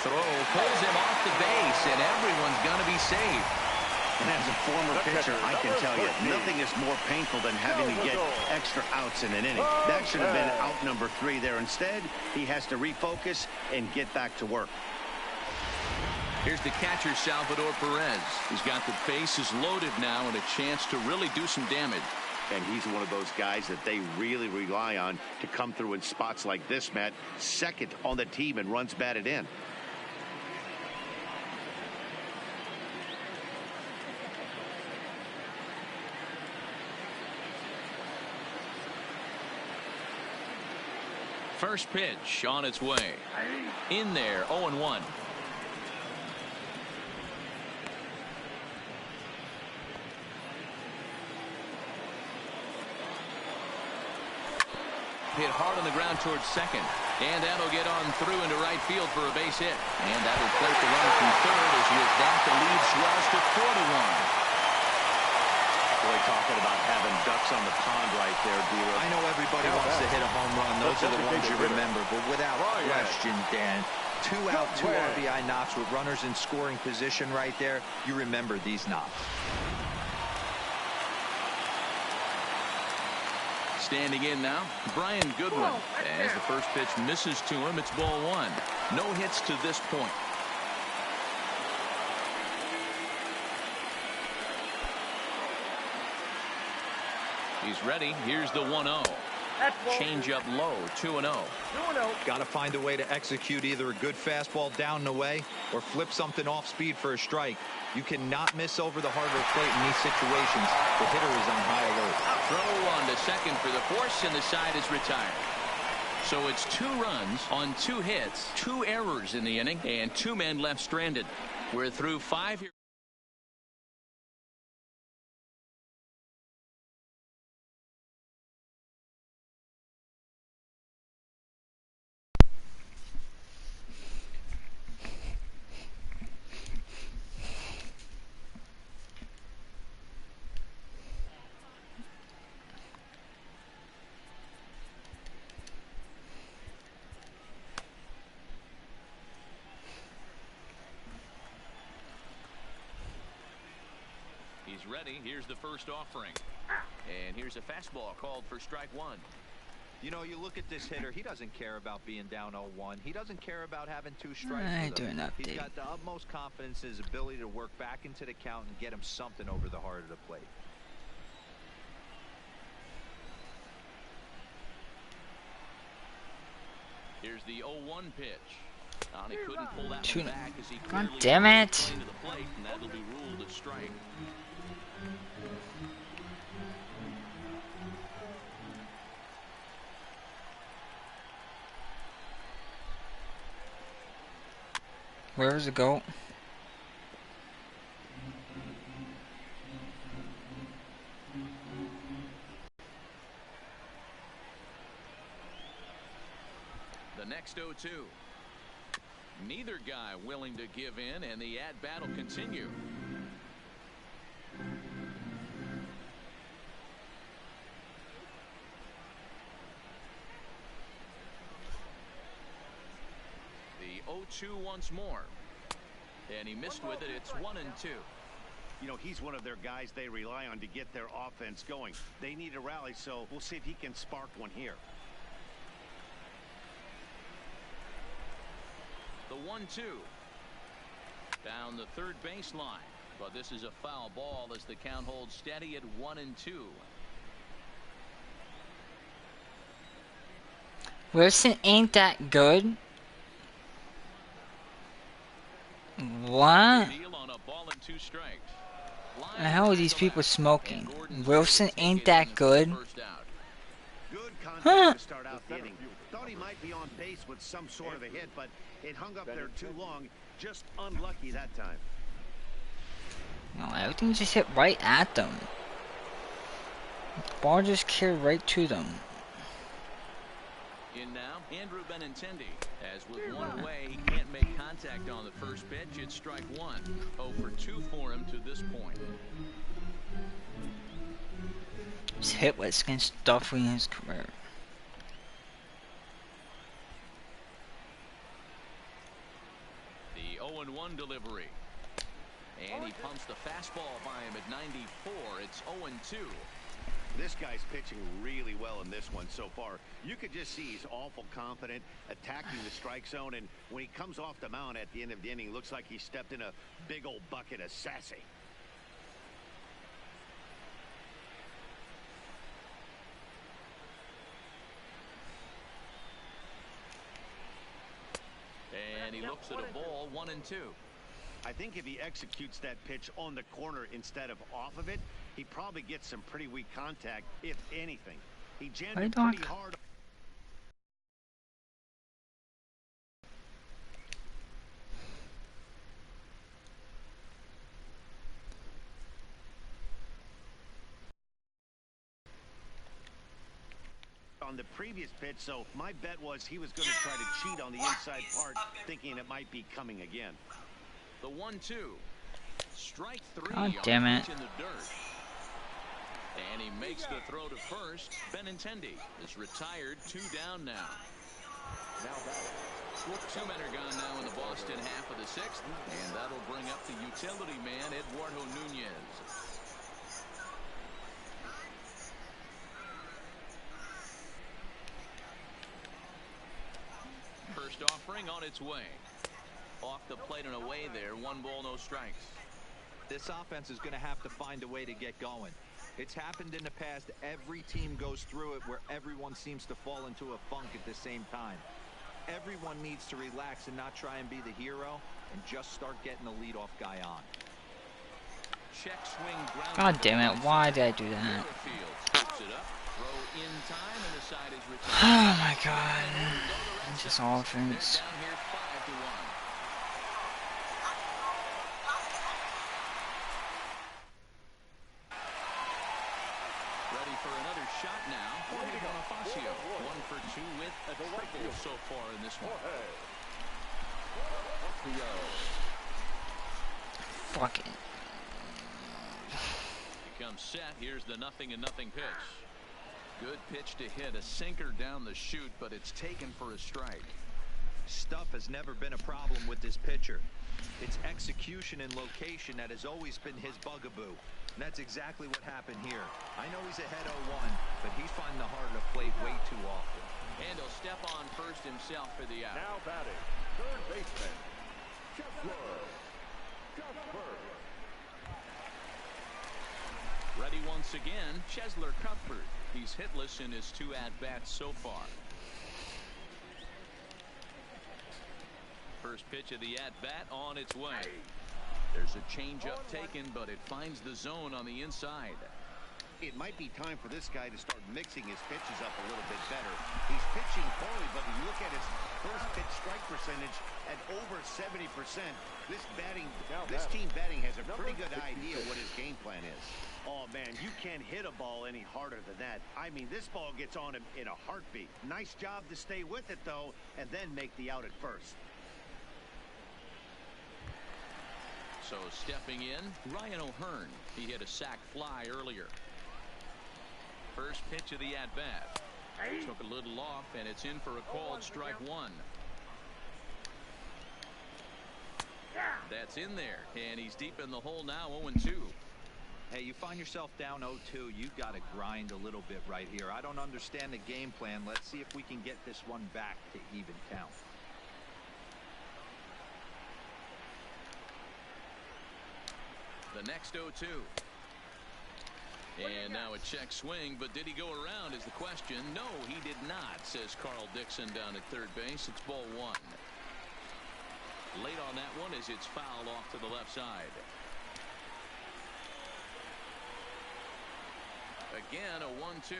[SPEAKER 1] Throw pulls him off the base, and everyone's going to be safe.
[SPEAKER 2] And as a former pitcher, I can tell you, nothing is more painful than having to get extra outs in an inning. That should have been out number 3 there. Instead, he has to refocus and get back to work.
[SPEAKER 1] Here's the catcher, Salvador Perez. He's got the bases loaded now and a chance to really do some damage.
[SPEAKER 2] And he's one of those guys that they really rely on to come through in spots like this, Matt. Second on the team in runs batted in.
[SPEAKER 1] First pitch on its way. In there, 0-1. Hit hard on the ground towards second. And that'll get on through into right field for a base hit. And that'll plate the runner from third as with that the lead swells to 4-1.
[SPEAKER 2] Boy, talking about having ducks on the pond right there, D-Row.
[SPEAKER 3] I know everybody wants to hit a home run. Those are the ones you remember. But without question, Dan, 2 out, 2 RBI knocks with runners in scoring position right there. You remember these knocks.
[SPEAKER 1] Standing in now, Brian Goodwin. As the first pitch misses to him, it's ball 1. No hits to this point. He's ready. Here's the 1-0. Change up low, 2-0.
[SPEAKER 3] Got to find a way to execute either a good fastball down the way or flip something off speed for a strike. You cannot miss over the hardwood plate in these situations. The hitter is on high alert.
[SPEAKER 1] Throw on to second for the force, and the side is retired. So it's 2 runs on 2 hits, 2 errors in the inning, and 2 men left stranded. We're through 5 here. He's ready. Here's the first offering. And here's a fastball called for strike 1.
[SPEAKER 3] You know, you look at this hitter, he doesn't care about being down 0-1. He doesn't care about having 2 strikes. He's got the utmost confidence in his ability to work back into the count and get him something over the heart of the plate.
[SPEAKER 1] Here's the 0-1 pitch. He couldn't pull that one back as he
[SPEAKER 7] God damn it.
[SPEAKER 1] into the plate, and that'll be ruled a strike.
[SPEAKER 7] Where's the goat?
[SPEAKER 1] The next 0-2. Neither guy willing to give in, and the at-bat will continue. The 0-2 once more. And he missed with it. It's 1-2.
[SPEAKER 2] You know, he's one of their guys they rely on to get their offense going. They need a rally, so we'll see if he can spark one here.
[SPEAKER 1] The 1-2 down the third baseline, but this is a foul ball as the count holds steady at 1-2.
[SPEAKER 7] Wilson ain't that good. What?
[SPEAKER 1] Deal on a ball and 2 strikes.
[SPEAKER 7] The hell are these people smoking? Wilson ain't that good.
[SPEAKER 2] Good contact to start out the inning. Thought he might be on base with some sort of a hit, but it hung up there too long. Just unlucky that time.
[SPEAKER 7] No, everything just hit right at them. The ball just carried right to them.
[SPEAKER 1] In now, Andrew Benintendi. As with 1 away, he can't make contact on the first pitch. It's strike 1. 0 for 2 for him to this point.
[SPEAKER 7] He's hitless against Duffy in his career.
[SPEAKER 1] The 0-1 delivery. And he pumps the fastball by him at 94. It's 0-2.
[SPEAKER 2] This guy's pitching really well in this one so far. You could just see he's awful confident, attacking the strike zone, and when he comes off the mound at the end of the inning, looks like he stepped in a big old bucket of sassy.
[SPEAKER 1] And he looks at a ball, 1-2.
[SPEAKER 2] I think if he executes that pitch on the corner instead of off of it, he probably gets some pretty weak contact, if anything. He jammed it pretty hard. On the previous pitch, so my bet was he was going to try to cheat on the inside part, thinking it might be coming again.
[SPEAKER 1] The 1-2. Strike 3.
[SPEAKER 7] Oh, damn it.
[SPEAKER 1] In the dirt. And he makes the throw to first. Benintendi is retired. 2 down now. Two men are gone now in the Boston half of the 6th. And that'll bring up the utility man, Eduardo Nunez. First offering on its way. Off the plate and away there. 1 ball, no strikes.
[SPEAKER 3] This offense is going to have to find a way to get going. It's happened in the past. Every team goes through it where everyone seems to fall into a funk at the same time. Everyone needs to relax and not try and be the hero and just start getting the leadoff guy on.
[SPEAKER 1] Check swing.
[SPEAKER 7] God damn it, why did I do that? Oh my god. This offense.
[SPEAKER 1] Shot now. 1 for 2 with a triple so far in this one.
[SPEAKER 7] Fucking.
[SPEAKER 1] He comes set. Here's the 0-0 pitch. Good pitch to hit. A sinker down the chute, but it's taken for a strike.
[SPEAKER 3] Stuff has never been a problem with this pitcher. It's execution and location that has always been his bugaboo. And that's exactly what happened here. I know he's ahead 0-1, but he's finding the heart of the plate way too often.
[SPEAKER 1] And he'll step on first himself for the out.
[SPEAKER 4] Now batting, third baseman, Chesler.
[SPEAKER 1] Ready once again, Chesler Cuthbert. He's hitless in his 2 at-bats so far. First pitch of the at-bat on its way. There's a changeup taken, but it finds the zone on the inside.
[SPEAKER 2] It might be time for this guy to start mixing his pitches up a little bit better. He's pitching poorly, but when you look at his first pitch strike percentage at over 70%, this team batting has a pretty good idea what his game plan is. Oh, man, you can't hit a ball any harder than that. I mean, this ball gets on him in a heartbeat. Nice job to stay with it, though, and then make the out at first.
[SPEAKER 1] So stepping in, Ryan O'Hearn. He hit a sac fly earlier. First pitch of the at-bat. Took a little off, and it's in for a called strike 1. That's in there, and he's deep in the hole now, 0-2.
[SPEAKER 3] Hey, you find yourself down 0-2, you got to grind a little bit right here. I don't understand the game plan. Let's see if we can get this one back to even count.
[SPEAKER 1] The next 0-2. And now a check swing, but did he go around is the question. No, he did not, says Carl Dixon down at third base. It's ball 1. Late on that one as it's fouled off to the left side. Again, a 1-2.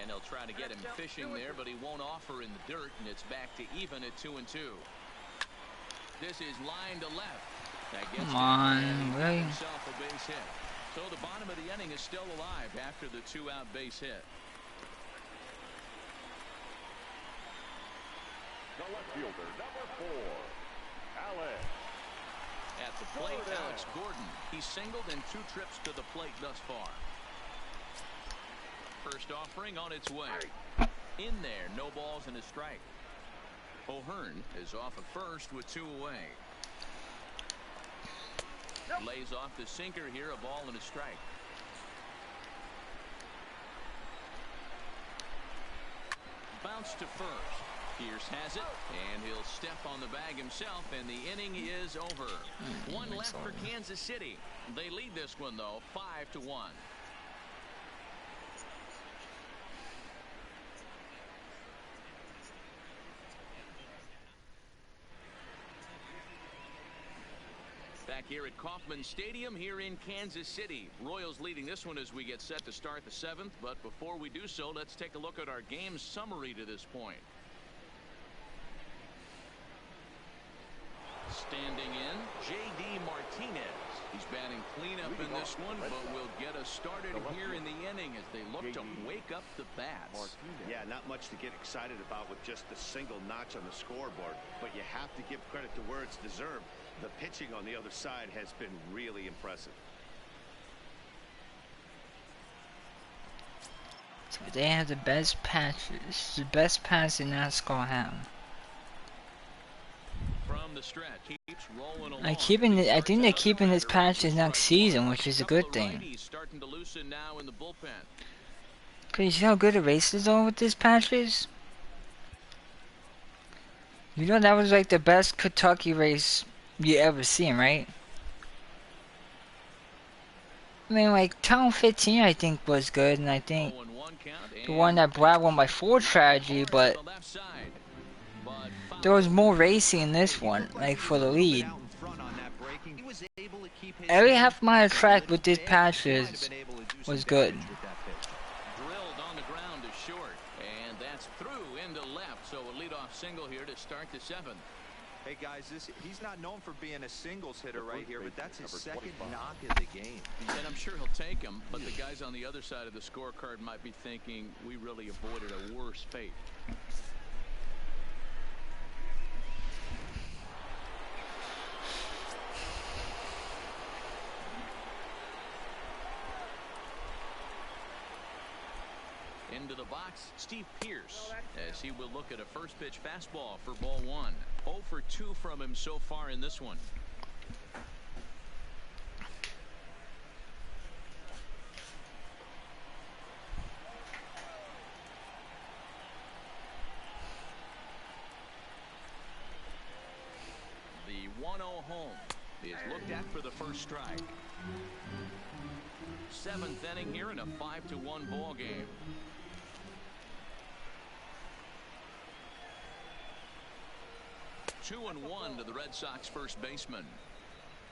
[SPEAKER 1] And they'll try to get him fishing there, but he won't offer in the dirt, and it's back to even at 2-2. This is line to left. That gets
[SPEAKER 7] Come on, really?
[SPEAKER 1] Himself a base hit. So the bottom of the inning is still alive after the 2-out base hit.
[SPEAKER 4] The left fielder, number 4, Alex.
[SPEAKER 1] At the plate, Alex Gordon. He's singled in 2 trips to the plate thus far. First offering on its way. In there, no balls and a strike. O'Hearn is off at first with 2 away. Lays off the sinker here, a ball and a strike. Bounce to first. Pierce has it, and he'll step on the bag himself, and the inning is over. One left for Kansas City. They lead this one, though, 5-1. Back here at Kauffman Stadium here in Kansas City. Royals leading this one as we get set to start the 7th. But before we do so, let's take a look at our game summary to this point. Standing in, J.D. Martinez. He's batting cleanup in this one, but will get us started here in the inning as they look to wake up the bats.
[SPEAKER 2] Yeah, not much to get excited about with just a single notch on the scoreboard, but you have to give credit to where it's deserved. The pitching on the other side has been really impressive.
[SPEAKER 7] So they have the best patches, the best pass in NASCAR have.
[SPEAKER 1] From the stretch, keeps rolling along.
[SPEAKER 7] I think they're keeping his patches next season, which is a good thing.
[SPEAKER 1] Starting to loosen now in the bullpen.
[SPEAKER 7] Cause you see how good the races are with these patches? You know that was like the best Kentucky race you ever seen, right? I mean, like Town 15 I think was good, and I think the one that Brad won by 4 strategy, but there was more racing in this one, like for the lead. Every half-mile track with these patches was good.
[SPEAKER 1] Drilled on the ground to short, and that's through into left, so a leadoff single here to start the 7th.
[SPEAKER 3] Hey guys, he's not known for being a singles hitter right here, but that's his second knock of the game.
[SPEAKER 1] And I'm sure he'll take him, but the guys on the other side of the scorecard might be thinking we really avoided a worse fate. Into the box, Steve Pierce, as he will look at a first pitch fastball for ball 1. 0 for 2 from him so far in this one. The 1-0 home is looked at for the first strike. 7th inning here in a 5-1 ball game. Two and 1 to the Red Sox first baseman.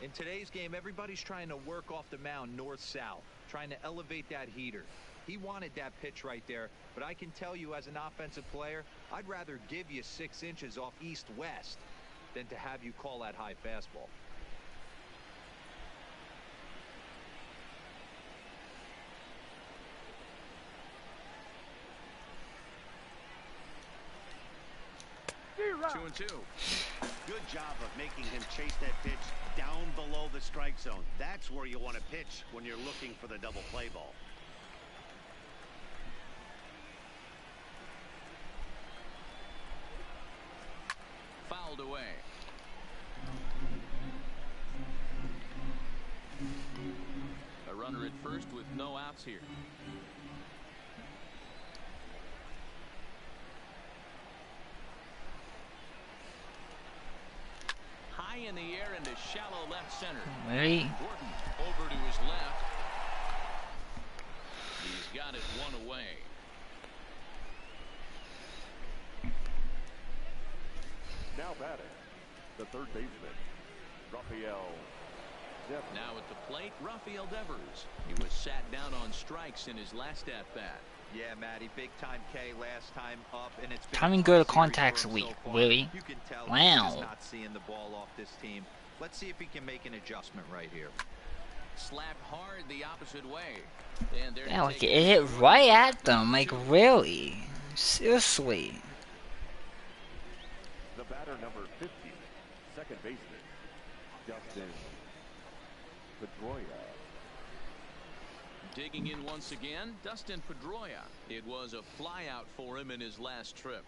[SPEAKER 3] In today's game, everybody's trying to work off the mound north-south, trying to elevate that heater. He wanted that pitch right there, but I can tell you as an offensive player, I'd rather give you 6 inches off east-west than to have you call that high fastball.
[SPEAKER 2] Two and 2. Good job of making him chase that pitch down below the strike zone. That's where you want to pitch when you're looking for the double play ball.
[SPEAKER 1] Fouled away. A runner at first with no outs here. High in the air into shallow left center.
[SPEAKER 7] Really?
[SPEAKER 1] Gordon over to his left. He's got it 1 away.
[SPEAKER 4] Now batting, the third baseman, Rafael Devers.
[SPEAKER 1] Now at the plate, Rafael Devers. He was sat down on strikes in his last at-bat.
[SPEAKER 3] Yeah, Matty, big time K last time up, and it's been
[SPEAKER 7] Coming good contacts week, really?
[SPEAKER 3] You can tell
[SPEAKER 7] Wow.
[SPEAKER 3] he's not seeing the ball off this team. Let's see if he can make an adjustment right here.
[SPEAKER 1] Slapped hard the opposite way. And there
[SPEAKER 7] Yeah, like it hit right at them, like really? Seriously.
[SPEAKER 4] The batter number 50, second baseman, Justin Pedroia.
[SPEAKER 1] Digging in once again, Dustin Pedroia. It was a flyout for him in his last trip.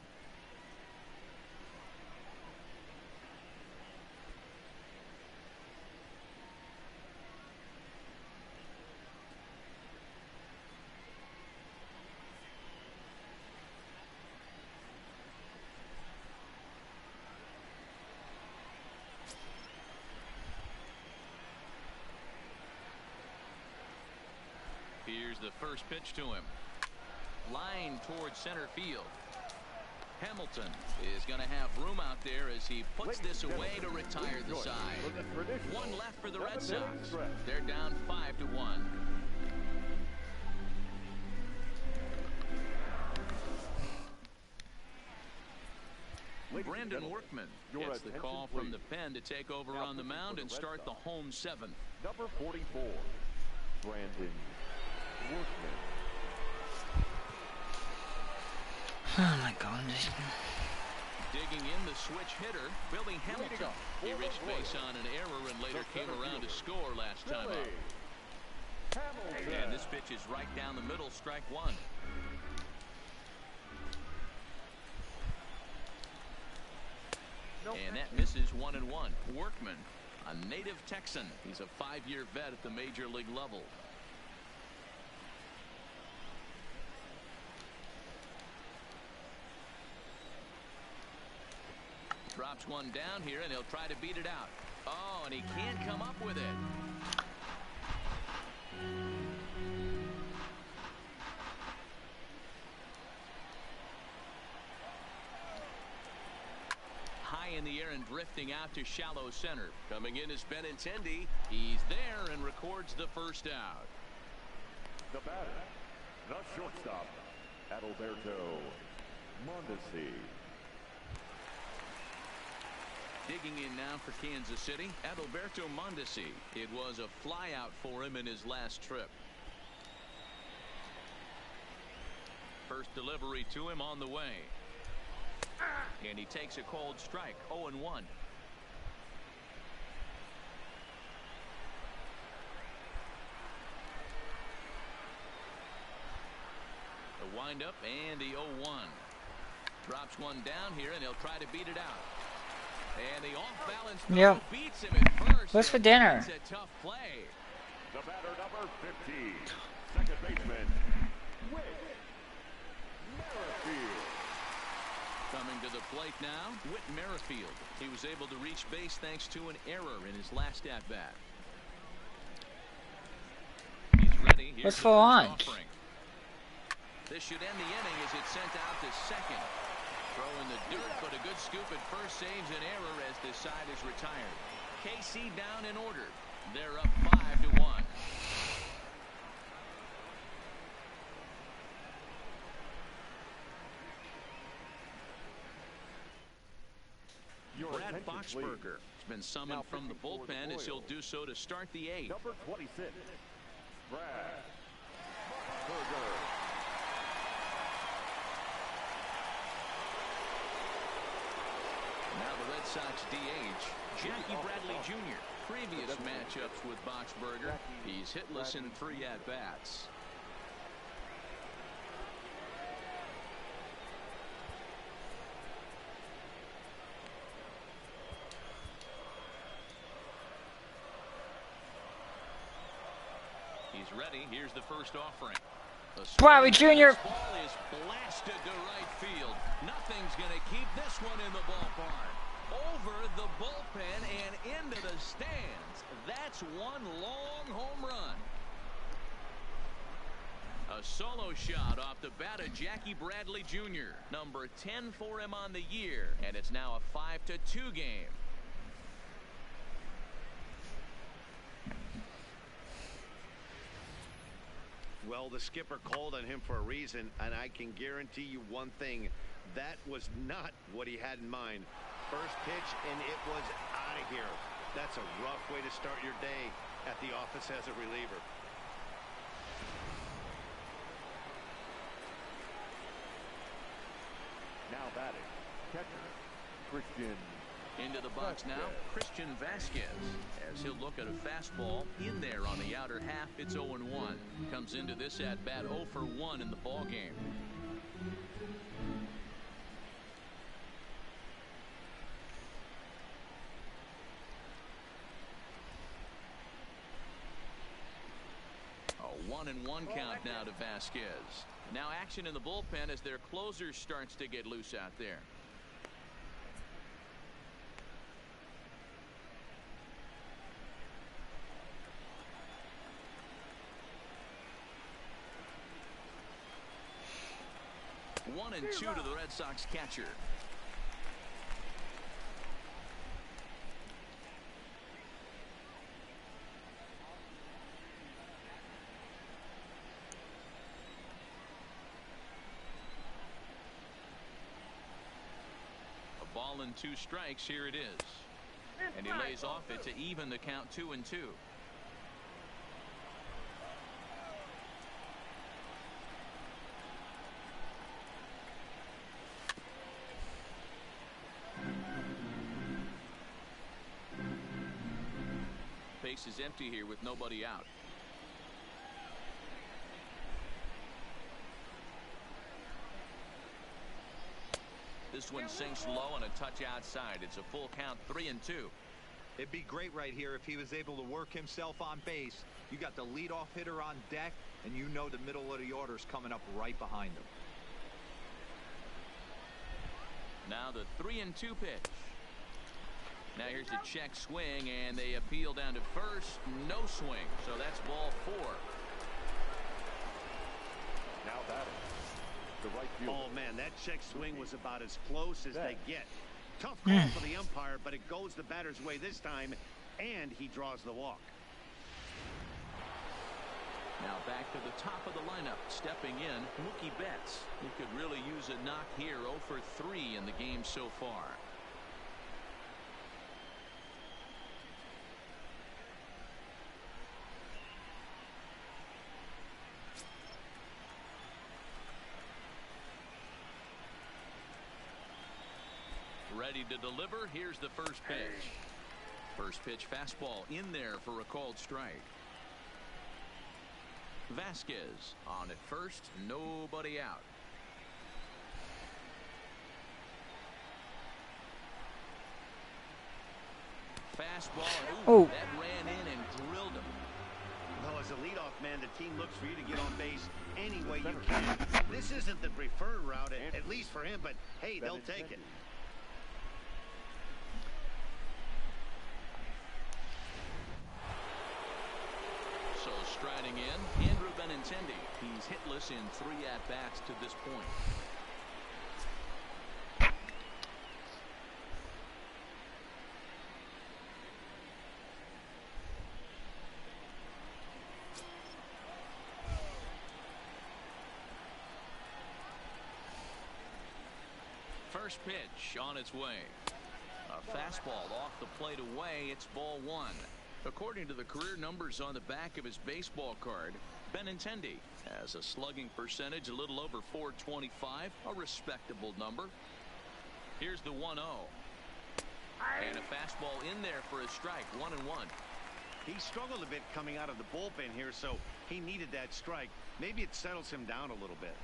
[SPEAKER 1] Here's the first pitch to him. Line towards center field. Hamilton is going to have room out there as he puts this away to retire the side. One left for the Red Sox. They're down 5-1. Brandon Workman gets the call from the pen to take over on the mound and start the home seventh.
[SPEAKER 4] Number 44, Brandon Workman.
[SPEAKER 7] Oh my God.
[SPEAKER 1] Digging in, the switch hitter, Billy Hamilton. He reached base on an error and later came around to score last time out. And this pitch is right down the middle, strike one. And that misses 1-1. Workman, a native Texan. He's a 5-year vet at the major league level. Drops one down here, and he'll try to beat it out. Oh, and he can't come up with it. High in the air and drifting out to shallow center. Coming in is Benintendi. He's there and records the first out.
[SPEAKER 4] The batter, the shortstop, Adalberto Mondesi.
[SPEAKER 1] Digging in now for Kansas City, Adalberto Mondesi. It was a flyout for him in his last trip. First delivery to him on the way. And he takes a cold strike, 0-1. The windup and the 0-1. Drops one down here, and he'll try to beat it out. And the off-balance throw beats him at first.
[SPEAKER 7] What's for dinner?
[SPEAKER 1] It's a tough play.
[SPEAKER 4] The batter, number 15, second baseman, Whit Merrifield.
[SPEAKER 1] Coming to the plate now, Whit Merrifield. He was able to reach base thanks to an error in his last at-bat. He's ready. Here's
[SPEAKER 7] what's for lunch?
[SPEAKER 1] Offering. This should end the inning as it's sent out to second. Throwing the dirt, but a good scoop at first saves an error as this side is retired. KC down in order. They're up 5-1. Brad Boxberger has been summoned from the bullpen as he'll do so to start the eighth.
[SPEAKER 4] Number 26, Brad Boxberger.
[SPEAKER 1] Now the Red Sox DH, Jackie Bradley Jr. Previous matchups with Boxberger, he's hitless in 3 at-bats. He's ready. Here's the first offering.
[SPEAKER 7] Bradley Jr.
[SPEAKER 1] Ball is blasted to right field. Nothing's going to keep this one in the ballpark. Over the bullpen and into the stands. That's one long home run. A solo shot off the bat of Jackie Bradley Jr. Number 10 for him on the year. And it's now a 5-2 game.
[SPEAKER 2] Well, the skipper called on him for a reason, and I can guarantee you one thing. That was not what he had in mind. First pitch, and it was out of here. That's a rough way to start your day at the office as a reliever.
[SPEAKER 4] Now batting, catcher, Christian
[SPEAKER 1] Into the box now, Christian Vasquez, as he'll look at a fastball in there on the outer half. It's 0-1. Comes into this at bat 0 for 1 in the ball game. A 1-1 count now to Vasquez. Now action in the bullpen as their closer starts to get loose out there. One and two to the Red Sox catcher. A ball and 2 strikes. Here it is. And he lays off it to even the count 2-2. Base is empty here with nobody out. This one sinks low on a touch outside. It's a full count, 3-2.
[SPEAKER 3] It'd be great right here if he was able to work himself on base. You got the leadoff hitter on deck, and you know the middle of the order's coming up right behind him.
[SPEAKER 1] Now the 3-2 pitch. Now here's a check swing, and they appeal down to first. No swing, so that's ball 4.
[SPEAKER 4] Now batting, the right fielder.
[SPEAKER 2] Oh, man, that check swing was about as close as they get. Tough call for the umpire, but it goes the batter's way this time, and he draws the walk.
[SPEAKER 1] Now back to the top of the lineup. Stepping in, Mookie Betts. He could really use a knock here. 0 for 3 in the game so far. Ready to deliver. Here's the first pitch. First pitch fastball in there for a called strike. Vasquez on at first, nobody out. Fastball. Ooh, that ran in and drilled him.
[SPEAKER 2] Well, as a leadoff man, the team looks for you to get on base any way you can. This isn't the preferred route, at least for him, but hey, they'll take it.
[SPEAKER 1] So striding in, Andrew Benintendi. He's hitless in 3 at-bats to this point. First pitch on its way. A fastball off the plate away. It's ball 1. According to the career numbers on the back of his baseball card, Benintendi has a slugging percentage a little over .425, a respectable number. Here's the 1-0. And a fastball in there for a strike. 1-1.
[SPEAKER 2] He struggled a bit coming out of the bullpen here, so he needed that strike. Maybe it settles him down a little bit.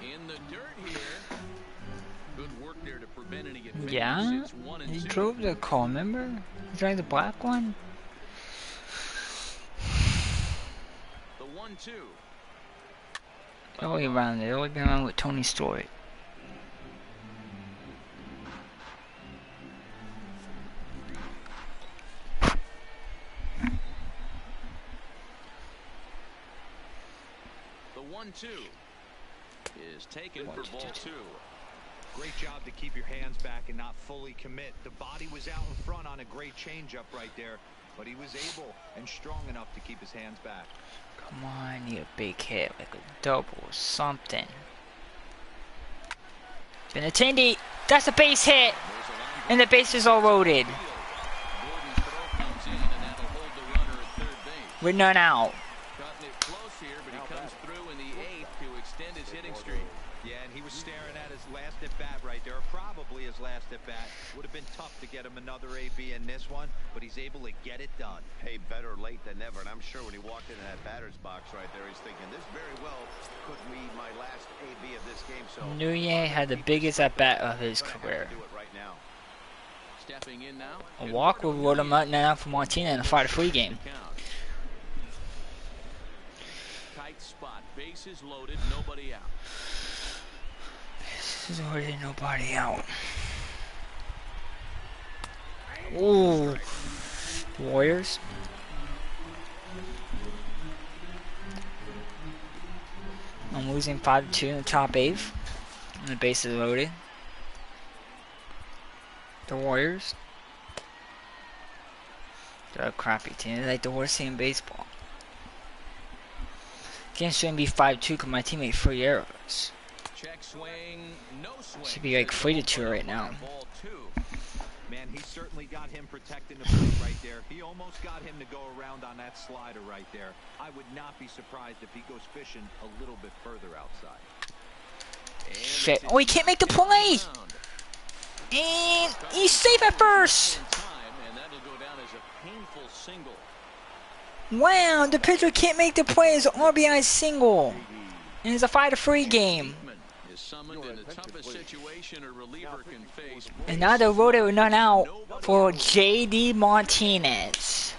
[SPEAKER 1] In the dirt here. Good work there to prevent any advantage.
[SPEAKER 7] Yeah,
[SPEAKER 1] It's 1-2.
[SPEAKER 7] he drove the car, remember? He drive the black one?
[SPEAKER 1] The 1-2.
[SPEAKER 7] They always around there. They always been around with Tony Stewart.
[SPEAKER 1] The 1-2 is taken for ball 2.
[SPEAKER 3] Great job to keep your hands back and not fully commit. The body was out in front on a great changeup right there, but he was able and strong enough to keep his hands back.
[SPEAKER 7] Come on, need a big hit, like a double or something. Benintendi, that's a base hit, and the base is all loaded.
[SPEAKER 1] Gordon's throw comes in, and that'll hold the runner at third base.
[SPEAKER 7] With none out.
[SPEAKER 1] Cutting it close here, but he comes through in the 8th to extend his hitting streak.
[SPEAKER 3] Yeah, and he was staring at his last at-bat right there, or probably his last at-bat. Would have been tough to get him another AB in this one, but he's able to get it done.
[SPEAKER 2] Hey, better late than never, and I'm sure when he walked into that batter's box right there, he's thinking, this very well could be my last AB of this game. So
[SPEAKER 7] Nunez had the biggest at-bat of his career.
[SPEAKER 2] do it right now.
[SPEAKER 1] Stepping in now.
[SPEAKER 7] A walk will roll him out now for Martinez in a 5-3 game.
[SPEAKER 1] Tight spot, bases loaded, nobody out.
[SPEAKER 7] There's already nobody out. Ooh. Warriors. I'm losing 5-2 in the top 8th. And the base is loaded. The Warriors. They're a crappy team. They're like the worst team in baseball. Game shouldn't be 5-2 because my team made 3 errors.
[SPEAKER 1] Check swing, no swing.
[SPEAKER 7] Should be like 3-2 right now.
[SPEAKER 3] Man, he certainly got him protecting the plate right there. He almost got him to go around on that slider right there. I would not be surprised if he goes fishing a little bit further outside.
[SPEAKER 7] Shit. Oh, he can't make the play! And he's safe at first! Wow, the pitcher can't make the play as an RBI single. And it's a 5-3 game. And now they wrote it with none out for J.D. Martinez.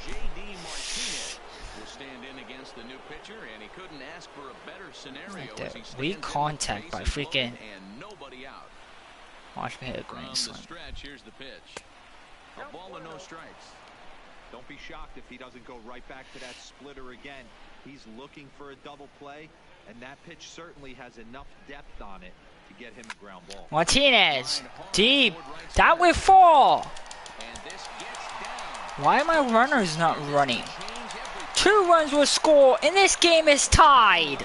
[SPEAKER 1] J.D. Martinez will stand in against the new pitcher, and he couldn't ask for a better scenario.
[SPEAKER 7] Like that weak contact by freaking.
[SPEAKER 1] And nobody out.
[SPEAKER 7] Watch me hit a grand slam.
[SPEAKER 1] Stretch, here's the pitch. A ball and no strikes.
[SPEAKER 3] Don't be shocked if he doesn't go right back to that splitter again. He's looking for a double play, and that pitch certainly has enough depth on it to get him a ground ball.
[SPEAKER 7] Martinez, deep. That will fall. Why are my runners not running? 2 runs will score, and this game is tied.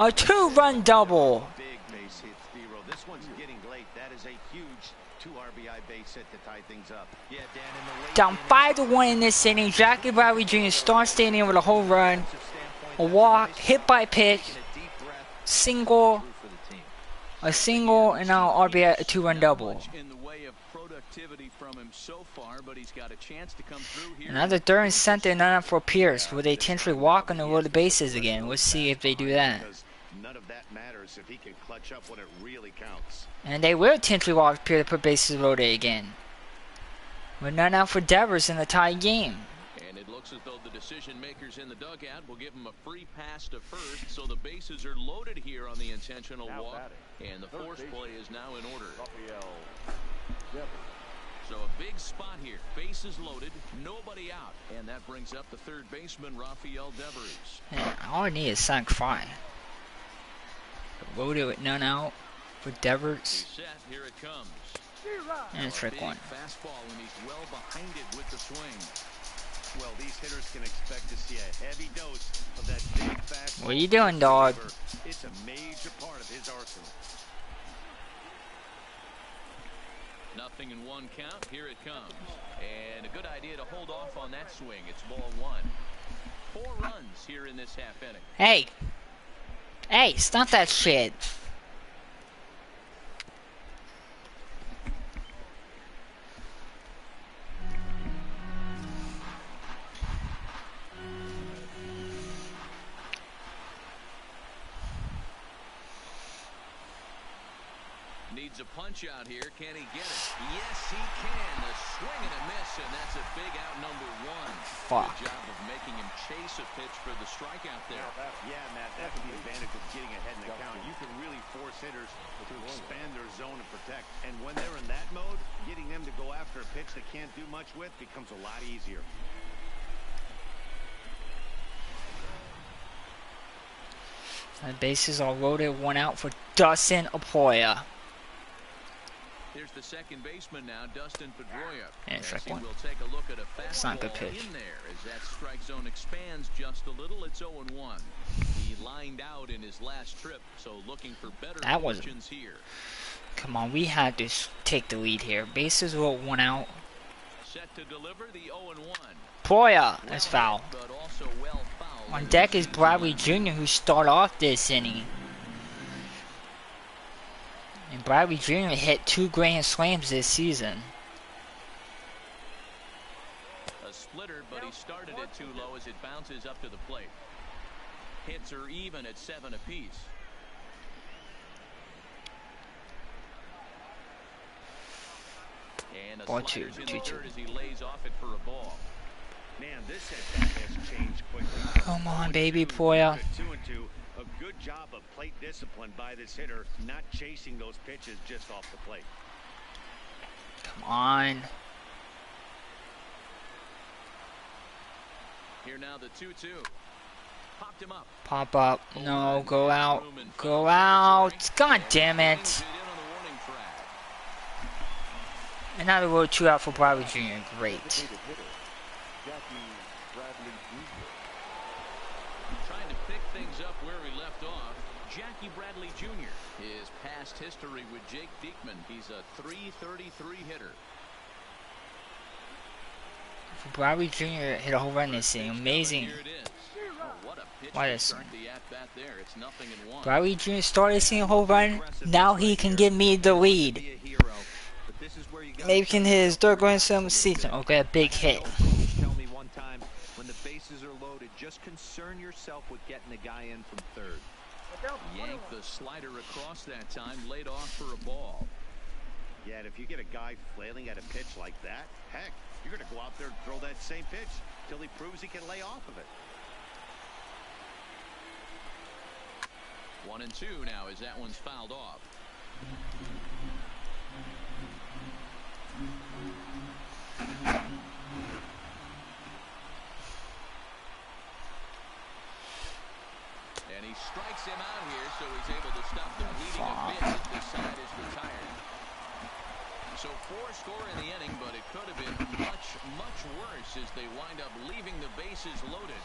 [SPEAKER 7] A 2-run double.
[SPEAKER 2] Big base hit, Zero. This one's getting late. That is a huge 2 RBI base hit to tie things up.
[SPEAKER 3] Yeah, Dan, in the late
[SPEAKER 7] Down 5-1 in this inning. Jackie Bradley Jr. starts standing with a home run, a walk, hit by pitch, single, a single, and now RBI, a 2-run double.
[SPEAKER 1] In the way of productivity from him so far, but he's got a chance to come through here.
[SPEAKER 7] Another third and center, none up for Pierce. Will they intentionally walk on the road the bases again? We'll see if they do that.
[SPEAKER 2] None of that matters if he can clutch up when it really counts.
[SPEAKER 7] And they will intentionally walk Pierce to put bases loaded again. With none out for Devers in the tie game.
[SPEAKER 1] And it looks as though the decision makers in the dugout will give him a free pass to first, so the bases are loaded here on the intentional walk, and the force play is now in order. So a big spot here, bases loaded, nobody out, and that brings up the third baseman, Rafael Devers.
[SPEAKER 7] Yeah, all I need is sack fly. Loaded with none out for Devers.
[SPEAKER 1] He's set, here it comes.
[SPEAKER 7] And it's trick one.
[SPEAKER 1] Fastball, and he's well behind it with the swing.
[SPEAKER 2] Well, these hitters can expect to see a heavy dose of that big fastball.
[SPEAKER 7] What are you doing, dog?
[SPEAKER 2] It's a major part of his arsenal.
[SPEAKER 1] Nothing in 1 count. Here it comes. And a good idea to hold off on that swing. It's ball 1. 4 runs here in this half inning.
[SPEAKER 7] Hey. Hey, stop that shit.
[SPEAKER 1] Needs a punch out here. Can he get it? Yes, he can. A swing and a miss, and that's a big out, number 1.
[SPEAKER 7] Fuck.
[SPEAKER 1] Good job of making him chase a pitch for the strikeout there.
[SPEAKER 2] Yeah, Matt, that's the advantage of getting ahead in the count. You can really force hitters to expand their zone and protect. And when they're in that mode, getting them to go after a pitch they can't do much with becomes a lot easier.
[SPEAKER 7] The bases are loaded, 1 out for Dustin Apoya.
[SPEAKER 1] Here's the second baseman now, Dustin Pedroia.
[SPEAKER 7] And strike one.
[SPEAKER 1] We'll take a look at a
[SPEAKER 7] It's not a good
[SPEAKER 1] fastball
[SPEAKER 7] pitch.
[SPEAKER 1] in there as that strike zone expands just a little. It's 0-1. He lined out in his last trip, so looking for better fortunes here.
[SPEAKER 7] Come on, we had to take the lead here. Bases were 1 out.
[SPEAKER 1] Set to deliver the 0-1.
[SPEAKER 7] Pedroia, that's foul.
[SPEAKER 1] But also well fouled.
[SPEAKER 7] On deck is Bradley Jr., who started off this inning. And Bradley Jr. hit 2 grand slams this season.
[SPEAKER 1] A splitter, but he started it too low as it bounces up to the plate. Hits are even at 7 apiece. And a slider's in the dirt as he lays off it for a ball.
[SPEAKER 2] Man, this at-bat has changed quickly.
[SPEAKER 7] Come on, baby, Pedroia.
[SPEAKER 2] 2-2. A good job of plate discipline by this hitter, not chasing those pitches just off the plate.
[SPEAKER 7] Come on.
[SPEAKER 1] Here now the 2-2. Popped him up.
[SPEAKER 7] Pop up. No, go out. Go out. God damn it. Another road 2 out for Bradley Jr. Great.
[SPEAKER 1] Trying to pick things up where he left off. Jackie Bradley Jr. His past history with Jake Diekman. He's a .333 hitter.
[SPEAKER 7] Bradley Jr. hit a home run this inning. Amazing.
[SPEAKER 1] Here it is. Oh, what a pitch
[SPEAKER 7] What
[SPEAKER 1] to
[SPEAKER 7] is
[SPEAKER 1] start the at-bat there. It's 0-1.
[SPEAKER 7] Bradley Jr. started seeing a home run. Now he can give me the lead. Maybe he can hit his 3rd grand slam of the season. Okay, a big hit.
[SPEAKER 3] Tell me one time, when the bases are loaded, just concern yourself with getting the guy in from 3rd.
[SPEAKER 1] Yanked the slider across that time, laid off for a ball.
[SPEAKER 2] Yeah, and if you get a guy flailing at a pitch like that, heck, you're going to go out there and throw that same pitch till he proves he can lay off of it.
[SPEAKER 1] 1-2 now as that one's fouled off. And he strikes him out here, so he's able to stop the bleeding a bit as this side is retired. So 4 score in the inning, but it could have been much, much worse as they wind up leaving the bases loaded.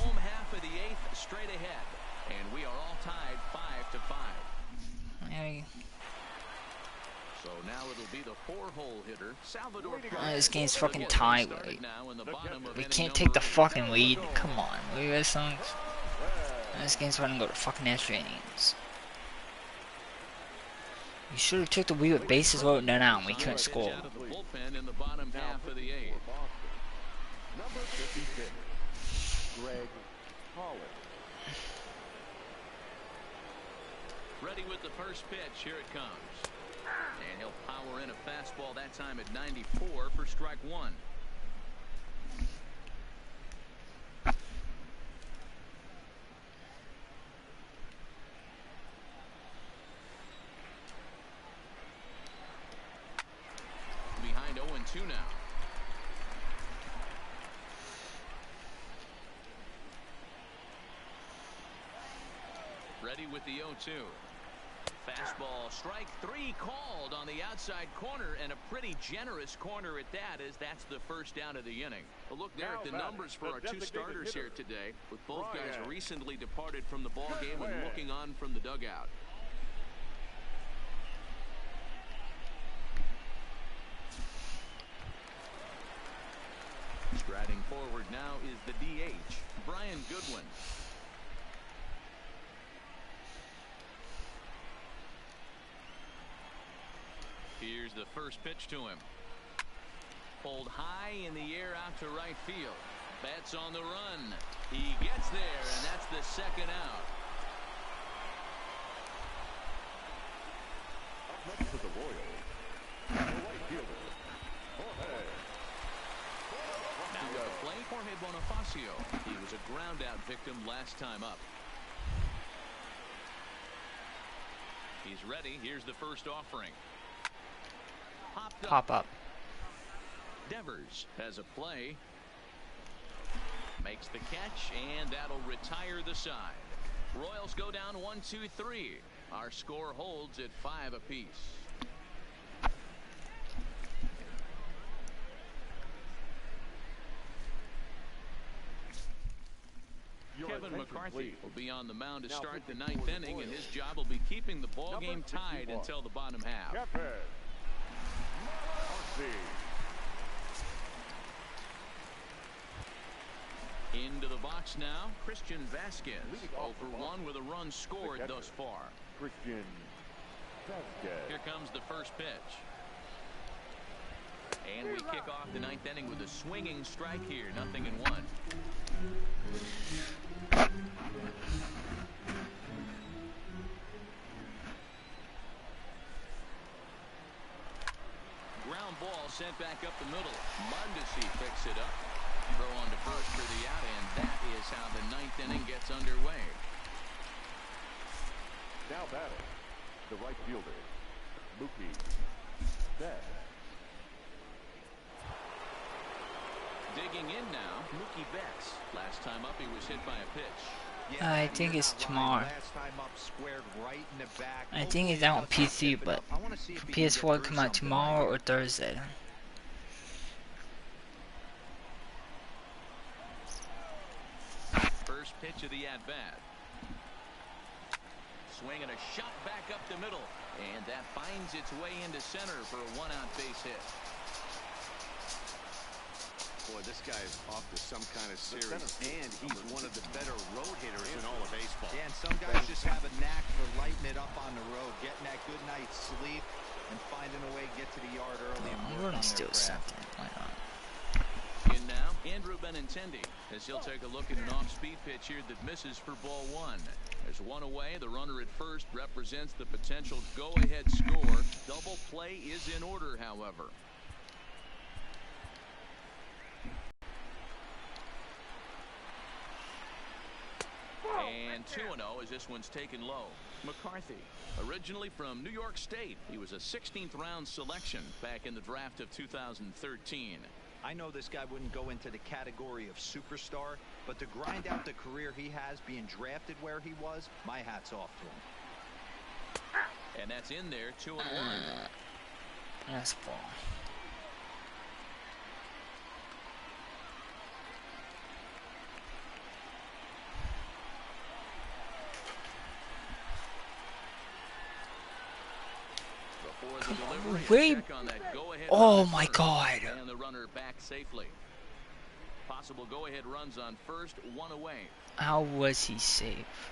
[SPEAKER 1] Home half of the 8th straight ahead, and we are all tied 5-5.
[SPEAKER 7] Hey.
[SPEAKER 1] So now it'll be the 4-hole hitter, Salvador.
[SPEAKER 7] This game's fucking tied. We can't take the fucking lead. Come on, look at this song. This game's running to go to fucking extra innings. We should have took the lead with bases loaded now and we couldn't score.
[SPEAKER 1] In the bottom half of the 8th.
[SPEAKER 4] Number 56, Greg Holland.
[SPEAKER 1] Ready with the first pitch. Here it comes. And he'll power in a fastball that time at 94 for strike 1. Behind 0-2 now. Ready with the 0-2. Fastball, strike 3 called on the outside corner, and a pretty generous corner at that, as that's the first down of the inning. A look there at the numbers for our 2 starters here today, with both guys recently departed from the ball game and looking on from the dugout. Striding forward now is the DH, Brian Goodwin. Here's the first pitch to him. Pulled high in the air out to right field. Betts on the run. He gets there, and that's the second out.
[SPEAKER 4] Up next to the Royals, the right fielder, Jorge.
[SPEAKER 1] Now at the plate, Jorge Bonifacio. He was a ground-out victim last time up. He's ready. Here's the first offering.
[SPEAKER 7] Pop up.
[SPEAKER 1] Devers has a play. Makes the catch, and that'll retire the side. Royals go down 1-2-3. Our score holds at 5 apiece. McCarthy will be on the mound to start the ninth inning, and his job will be keeping the ball game tied until the bottom half. Into the box now, Christian Vasquez. 0 for 1 with a run scored thus far.
[SPEAKER 4] Christian Vasquez.
[SPEAKER 1] Here comes the first pitch. And we kick off the ninth inning with a swinging strike here, 0-1. Ground ball sent back up the middle. Mondesi picks it up. Throw on to first for the out, and that is how the ninth inning gets underway.
[SPEAKER 4] Now batting, the right fielder, Mookie Betts.
[SPEAKER 1] Digging in now, Mookie Betts. Last time up, he was hit by a pitch.
[SPEAKER 7] I think it's tomorrow.
[SPEAKER 3] Last time up, squared right in the back.
[SPEAKER 7] I think it's out on PC, but PS4 come out tomorrow or Thursday.
[SPEAKER 1] First pitch of the at-bat. Swing and a shot back up the middle. And that finds its way into center for a one-out base hit.
[SPEAKER 2] Boy, this guy is off to some kind of series, and he's one of the better road hitters in all of baseball.
[SPEAKER 3] Yeah, and some guys just have a knack for lighting it up on the road, getting that good night's sleep, and finding a way to get to the yard early.
[SPEAKER 7] I'm gonna steal something. Why not?
[SPEAKER 1] In now, Andrew Benintendi, as he'll take a look at an off-speed pitch here that misses for ball one. There's one away. The runner at first represents the potential go-ahead score. Double play is in order, however. And 2-0 as this one's taken low. McCarthy, originally from New York State. He was a 16th round selection back in the draft of 2013.
[SPEAKER 3] I know this guy wouldn't go into the category of superstar, but to grind out the career he has being drafted where he was, my hat's off to him.
[SPEAKER 1] And that's in there, 2-1.
[SPEAKER 7] That's ball.
[SPEAKER 1] Wait.
[SPEAKER 7] Oh my God.
[SPEAKER 1] And the runner back safely. Possible go-ahead runs on first, one away.
[SPEAKER 7] How was he safe?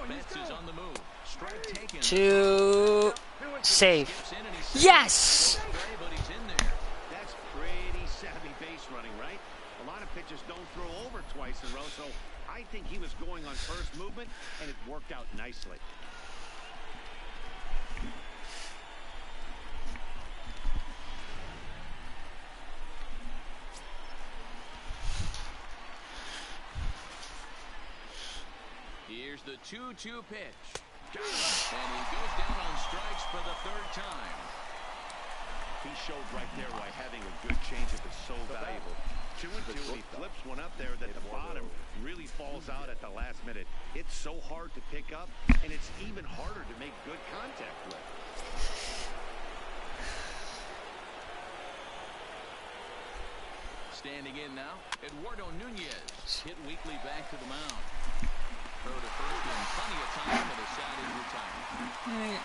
[SPEAKER 1] Betts is on the move. Strike taken.
[SPEAKER 7] Two. Safe. Yes.
[SPEAKER 1] But he's in there.
[SPEAKER 2] That's pretty savvy base running, right? A lot of pitchers don't throw over twice in a row, so I think he was going on first movement, and it worked out nicely.
[SPEAKER 1] Here's the 2-2 pitch. And he goes down on strikes for the third time.
[SPEAKER 2] He showed right there why having a good changeup is so valuable. 2-2, and he flips one up there that the bottom really falls out at the last minute. It's so hard to pick up, and it's even harder to make good contact with.
[SPEAKER 1] Standing in now, Eduardo Nunez hit weakly back to the mound. Throw to first in plenty of time with a side in retirement.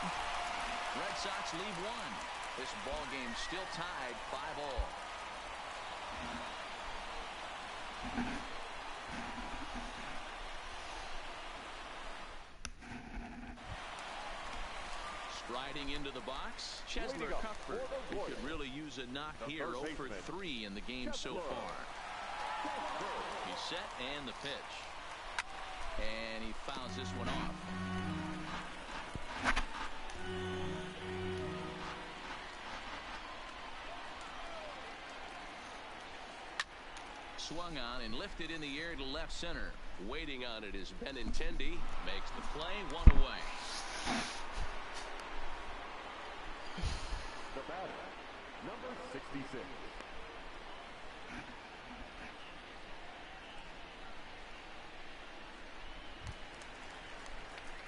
[SPEAKER 1] Red Sox lead one. This ball game still tied 5-all. Striding into the box, Chesler Cuthbert, who could really use a knock here. 0 for 3 in the game so far. He's set and the pitch. And he fouls this one off. Swung on and lifted in the air to left center. Waiting on it is Benintendi. Makes the play, one away.
[SPEAKER 4] The batter, number 66.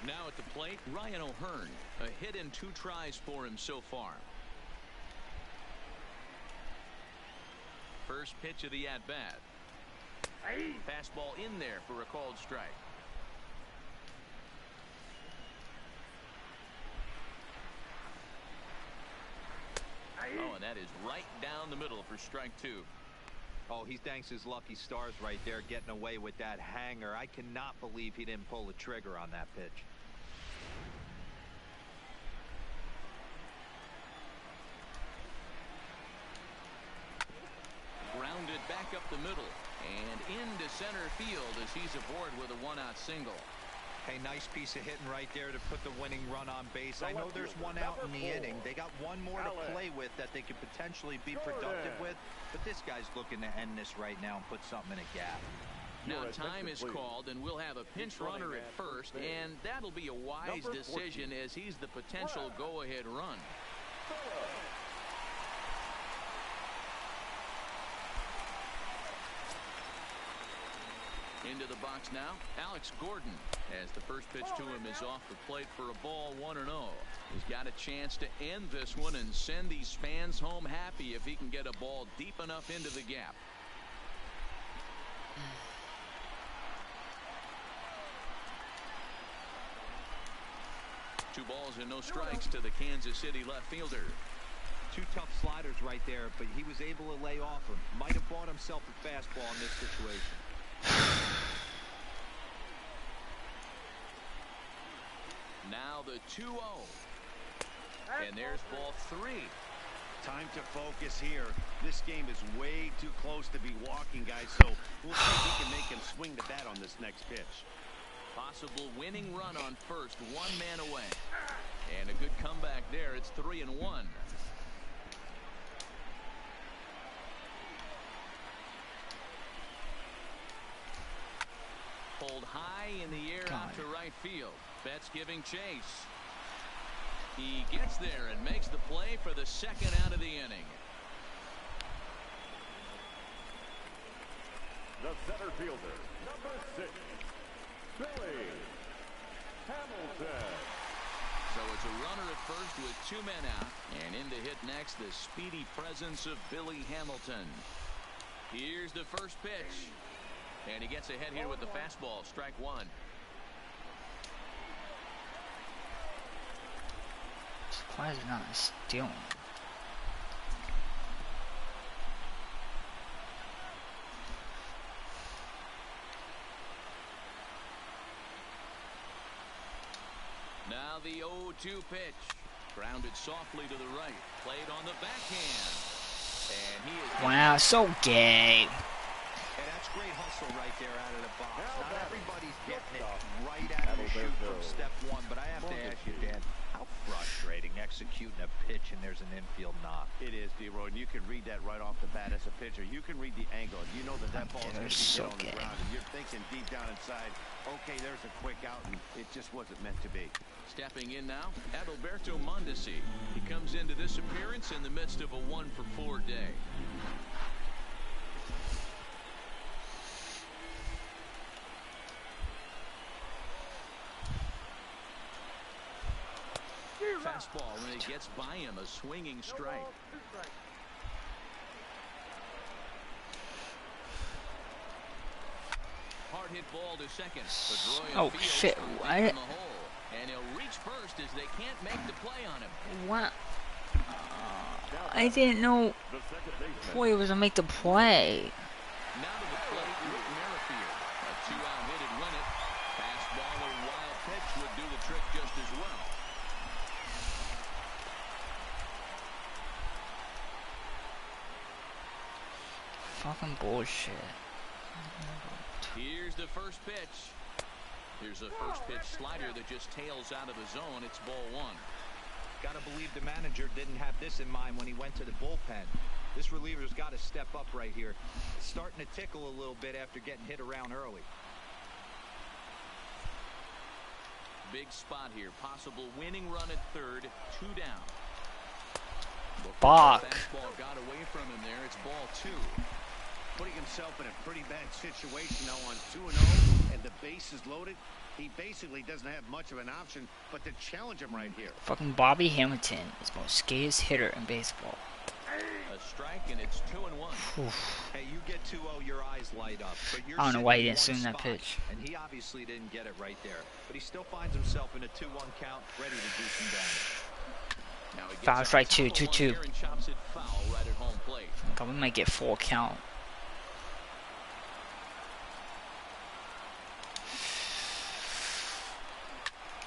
[SPEAKER 1] Now at the plate, Ryan O'Hearn. A hit and 2 tries for him so far. First pitch of the at-bat. Fastball in there for a called strike. Oh, and that is right down the middle for strike 2.
[SPEAKER 3] Oh, he thanks his lucky stars right there, getting away with that hanger. I cannot believe he didn't pull the trigger on that pitch.
[SPEAKER 1] Grounded back up the middle and into center field as he's aboard with a one-out single.
[SPEAKER 3] Hey, nice piece of hitting right there to put the winning run on base. I know there's one out in the inning. They got one more to play with that they could potentially be productive with, but this guy's looking to end this right now and put something in a gap.
[SPEAKER 1] Now time is called, and we'll have a pinch runner at first, and that'll be a wise decision as he's the potential go-ahead run. Into the box now, Alex Gordon, as the first pitch to him is off the plate for a ball, 1-0. He's got a chance to end this one and send these fans home happy if he can get a ball deep enough into the gap. Two balls and no strikes to the Kansas City left fielder.
[SPEAKER 3] Two tough sliders right there, but he was able to lay off him. Might have bought himself a fastball in this situation.
[SPEAKER 1] Now the 2-0. And there's ball 3.
[SPEAKER 2] Time to focus here. This game is way too close to be walking, guys, so we'll see if we can make him swing the bat on this next pitch.
[SPEAKER 1] Possible winning run on first, one man away. And a good comeback there. It's 3-1. Pulled high in the air out to right field. Betts giving chase. He gets there and makes the play for the second out of the inning.
[SPEAKER 4] The center fielder, number 6, Billy Hamilton.
[SPEAKER 1] So it's a runner at first with 2 men out, and in to hit next, the speedy presence of Billy Hamilton. Here's the first pitch. And he gets ahead here with the fastball, strike 1.
[SPEAKER 7] Surprised they're not stealing.
[SPEAKER 1] Now the 0-2 pitch. Grounded softly to the right. Played on the backhand. And he is...
[SPEAKER 7] Wow, so gay.
[SPEAKER 3] And that's great hustle right there out of the box. Not everybody's getting it right out of the chute from step 1, but I have to ask you, Dan, how frustrating executing a pitch and there's an infield knock.
[SPEAKER 2] It is, D-Roy, and you can read that right off the bat as a pitcher. You can read the angle. You know that ball is going to be on the ground, and you're thinking deep down inside, okay, there's a quick out, and it just wasn't meant to be.
[SPEAKER 1] Stepping in now, Adalberto Mondesi. He comes into this appearance in the midst of a 1-for-4 day. Fastball, when it gets by him, a swinging strike. Hard hit ball to second.
[SPEAKER 7] Oh shit! What?
[SPEAKER 1] And he'll reach first as they can't make the play on him.
[SPEAKER 7] What? I didn't know Boy was gonna make the play.
[SPEAKER 1] Now to the plate, Rick Merrifield. A 2-out hit and win it. Fastball or wild pitch would do the trick just as well.
[SPEAKER 7] Fucking bullshit.
[SPEAKER 1] Here's the first pitch. Here's a first pitch slider that just tails out of the zone. It's ball 1.
[SPEAKER 3] Gotta believe the manager didn't have this in mind when he went to the bullpen. This reliever's got to step up right here. It's starting to tickle a little bit after getting hit around early.
[SPEAKER 1] Big spot here. Possible winning run at third. 2 down.
[SPEAKER 7] Bach.
[SPEAKER 1] Fastball got away from him there. It's ball 2.
[SPEAKER 2] Putting himself in a pretty bad situation now on 2-0, and the base is loaded. He basically doesn't have much of an option but to challenge him right here.
[SPEAKER 7] Fucking Bobby Hamilton is the most scariest hitter in baseball.
[SPEAKER 5] A strike, and it's 2-1.
[SPEAKER 3] Hey, you get 2-0, your eyes light up. But you're
[SPEAKER 7] I don't know why he
[SPEAKER 3] sitting in
[SPEAKER 7] didn't swing
[SPEAKER 3] one
[SPEAKER 7] that
[SPEAKER 3] spot,
[SPEAKER 7] pitch.
[SPEAKER 3] and he obviously didn't get it right there. But he still finds himself in a 2-1 count, ready to do some damage.
[SPEAKER 5] Now he gets
[SPEAKER 7] Foul
[SPEAKER 5] on
[SPEAKER 7] strike
[SPEAKER 5] top of
[SPEAKER 7] 2,
[SPEAKER 5] one
[SPEAKER 7] 2-2.
[SPEAKER 5] here and chops it foul right at home plate.
[SPEAKER 7] God, we might get 4 count.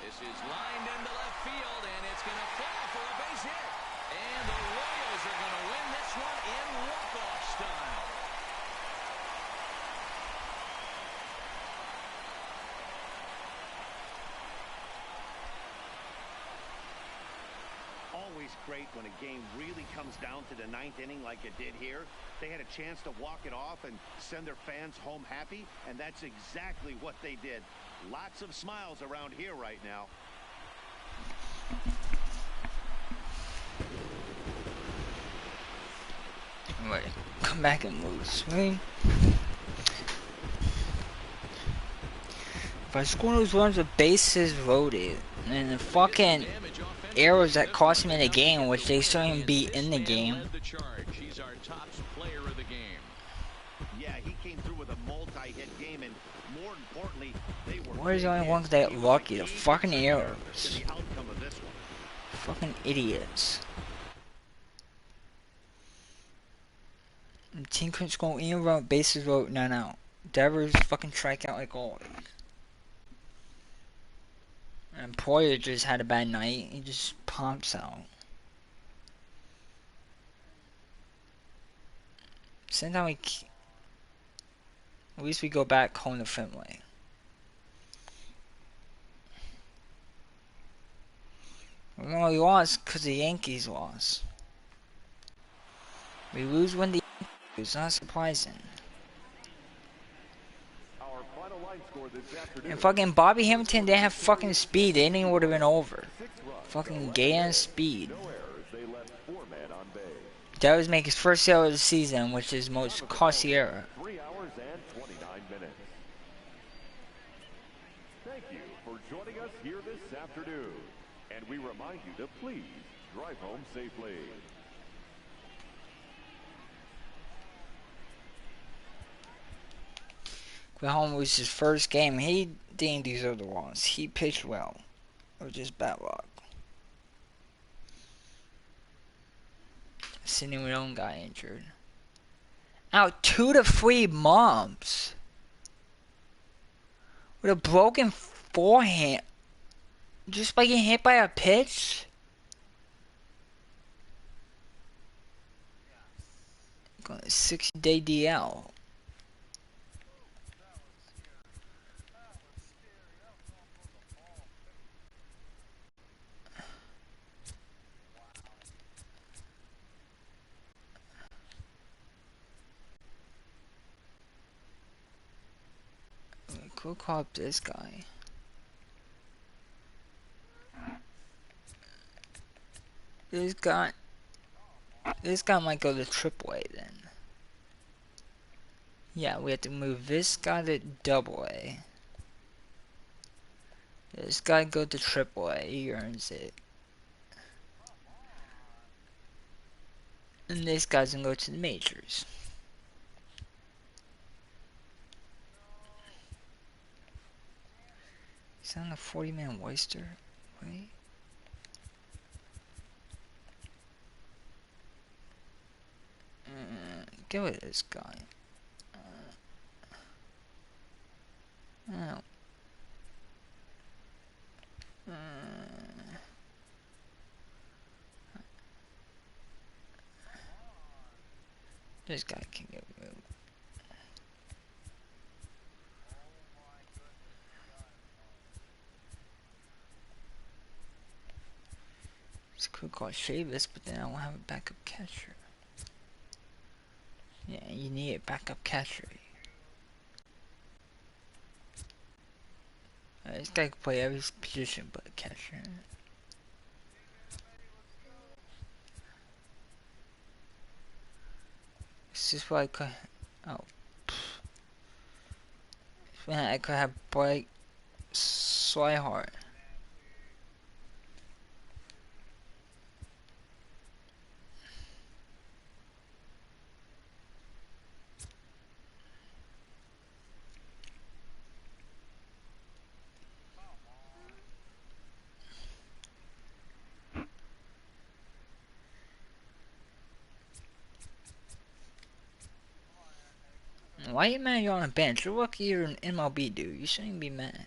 [SPEAKER 5] This is lined into left field, and it's going to fall for a base hit. And the Royals are going to win this one in walk-off style.
[SPEAKER 2] Always great when a game really comes down to the 9th inning like it did here. They had a chance to walk it off and send their fans home happy, and that's exactly what they did. Lots of smiles around here right now.
[SPEAKER 7] Alright, come back and move swing. If I score those runs with bases loaded, and the fucking errors that cost me in the game, which they shouldn't be in the game.
[SPEAKER 5] He's our top player of the game.
[SPEAKER 2] Yeah, he came through with a multi-hit game, and more importantly, they were.
[SPEAKER 7] Where's the only ones that get lucky? The fucking errors.
[SPEAKER 2] The outcome of this one.
[SPEAKER 7] Fucking idiots. The team couldn't score any run, bases loaded, none out. Devers fucking strike out like always. And Poyer just had a bad night. He just pumps out. Sometimes at least we go back home to Fenway. We only lost because the Yankees lost. We lose when the Yankees lose. It's not surprising.
[SPEAKER 4] Our final line score this afternoon.
[SPEAKER 7] And fucking Bobby Hamilton didn't have fucking speed. The inning would have been over. Fucking gay ass speed.
[SPEAKER 4] No errors. They left 4 men on base.
[SPEAKER 7] That was make his first error of the season, which is most costly error.
[SPEAKER 4] 3 hours and 29 minutes. Thank you for joining us here this afternoon. And we remind you to please drive home safely.
[SPEAKER 7] Oklahoma was his first game. He didn't deserve the loss. He pitched well. It was just bad luck. Sidney Leone got injured. Out 2 to 3 months. With a broken forehand. Just by getting hit by a pitch. Got a 60-day DL. Go call up this guy. This guy might go to AAA then. Yeah, we have to move this guy to AA. This guy go to AAA. He earns it. And this guy's gonna go to the majors. He's on a 40-man waster, right? Go with this guy. Oh. This guy can get moved. It's cool called Chavis, but then I won't have a backup catcher. Yeah, you need a backup catcher. This guy can play every position but a catcher. This is why I could. Oh. Man, I could have Blake Swihart. Why you mad you're on a bench? You're lucky you're an MLB, dude. You shouldn't be mad.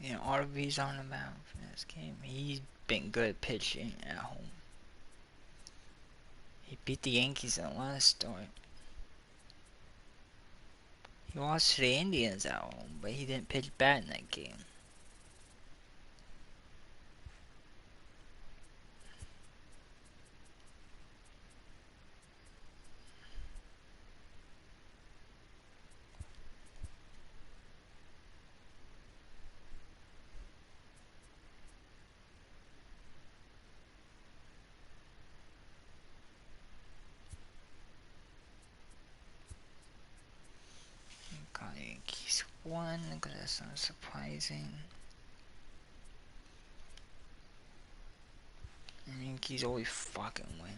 [SPEAKER 7] Yeah, RV's on the mound for this game. He's been good pitching at home. He beat the Yankees in the last start. He lost to the Indians at home, but he didn't pitch bad in that game. Got Yankees won, because that's not surprising. Yankees always fucking win.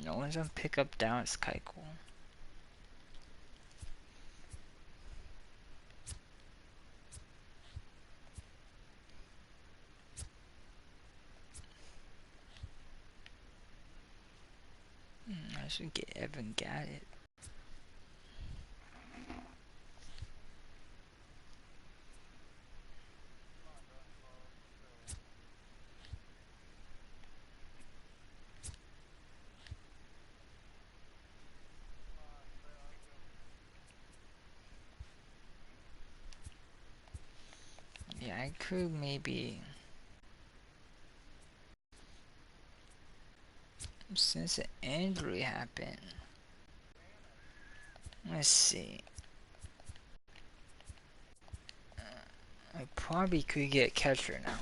[SPEAKER 7] No one's on pickup down at Skyco. I should get Evan Gaddett. Yeah, I could maybe, since the injury happened. Let's see. I probably could get a catcher now,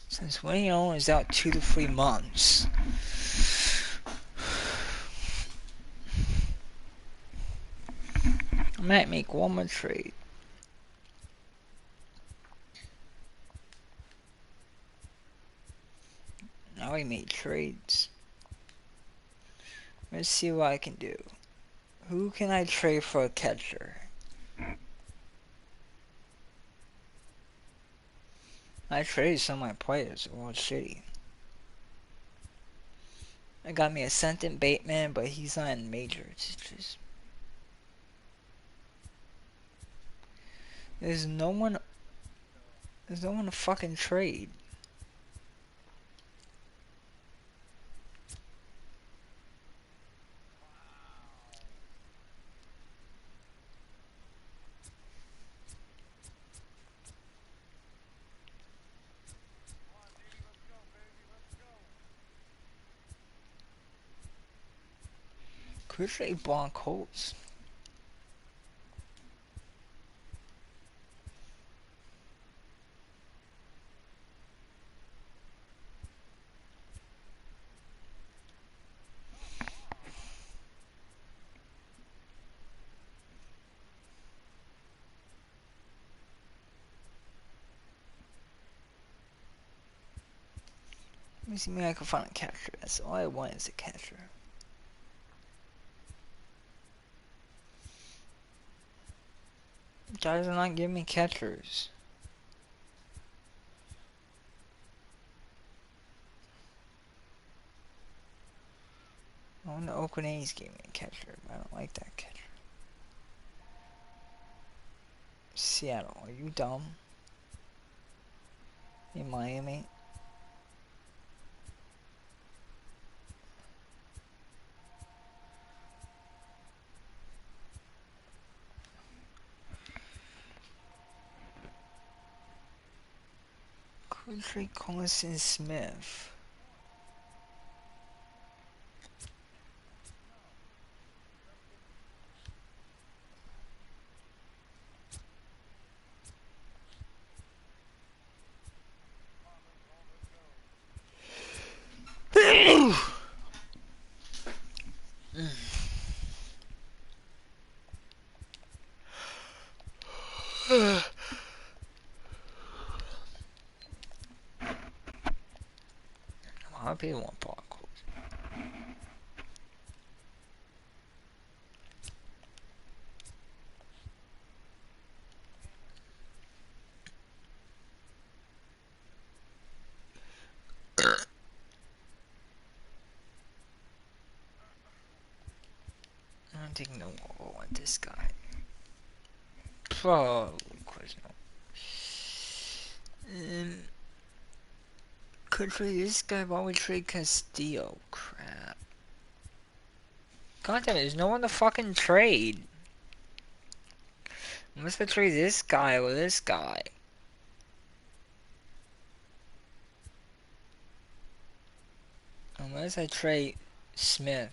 [SPEAKER 7] since Wayne Owen is out 2 to 3 months. I might make one more trade. already made trades. Let's see what I can do. Who can I trade for a catcher? I traded some of my players in World City. I got me a Senton Bateman, but he's not in majors. It's just there's no one to fucking trade. Could trade Broncos. Let me see, maybe I can find a catcher. That's all I want is a catcher. Guys are not giving me catchers. I want the Oakland A's give me a catcher, but I don't like that catcher. Seattle, are you dumb? In Miami? Could trade Colson Smith. A lot of people want Broncos. I don't think no one will want this guy. Probably question. Could trade this guy, why would trade Castillo? Crap. God damn it, there's no one to fucking trade. Unless I trade this guy or this guy. Unless I trade Smith.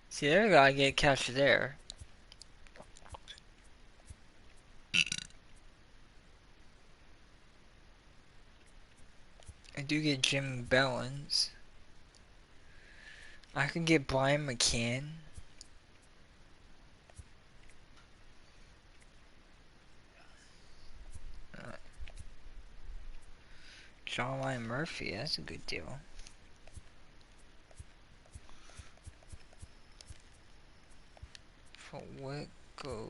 [SPEAKER 7] See, there we go, I get cash there. I do get Jim Bellens. I can get Brian McCann. John Ryan Murphy, that's a good deal. For what go?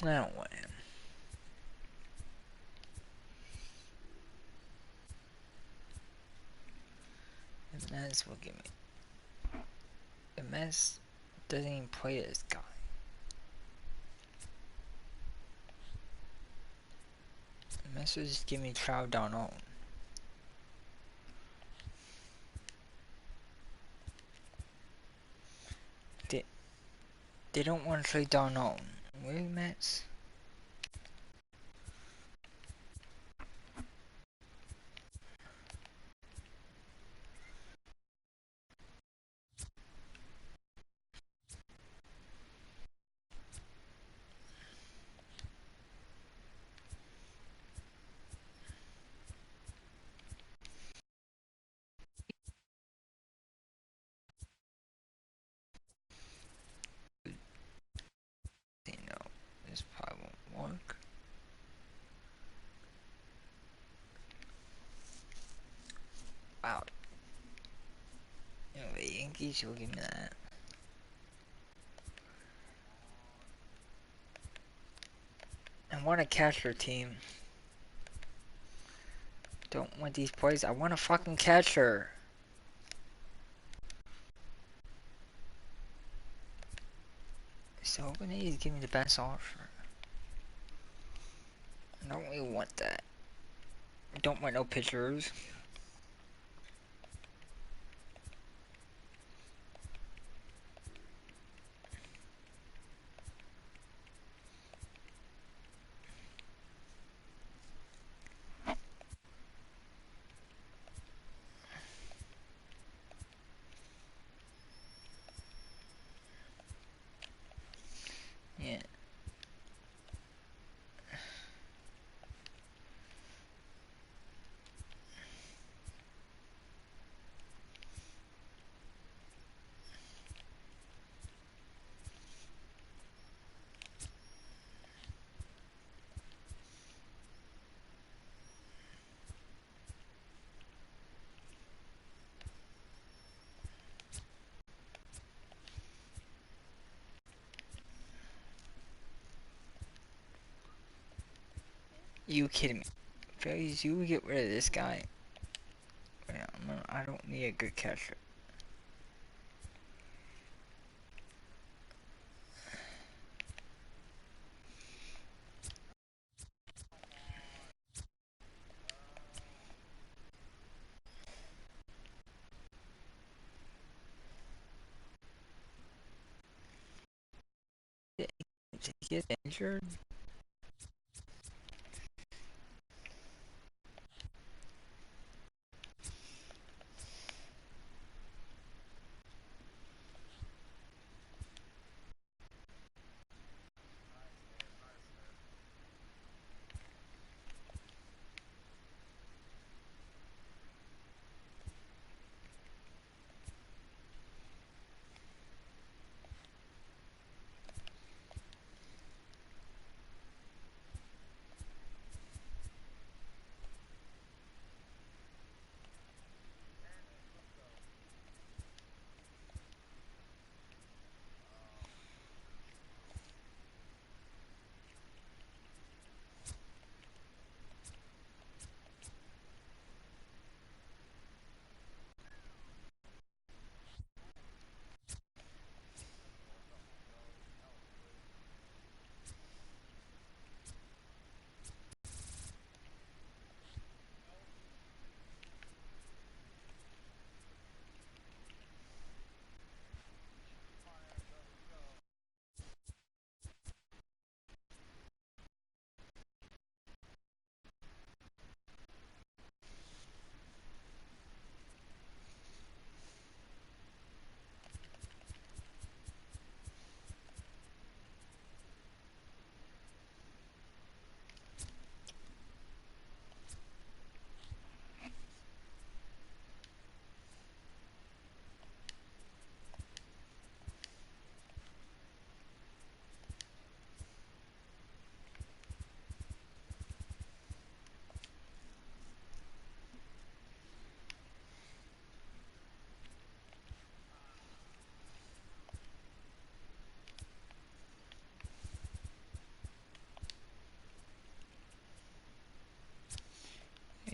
[SPEAKER 7] I don't want him. The Mets will give me. The Mets doesn't even play this guy. The Mets will just give me Trout down on. They don't want to trade down on. Where are the Mets? Yankees will give me that. I want a catcher team. Don't want these plays. I want a fucking catcher. So Open give me the best offer. I don't really want that. I don't want no pitchers. Yeah. You kidding me? Phillies, you get rid of this guy. Yeah, I don't need a good catcher. Did he get injured?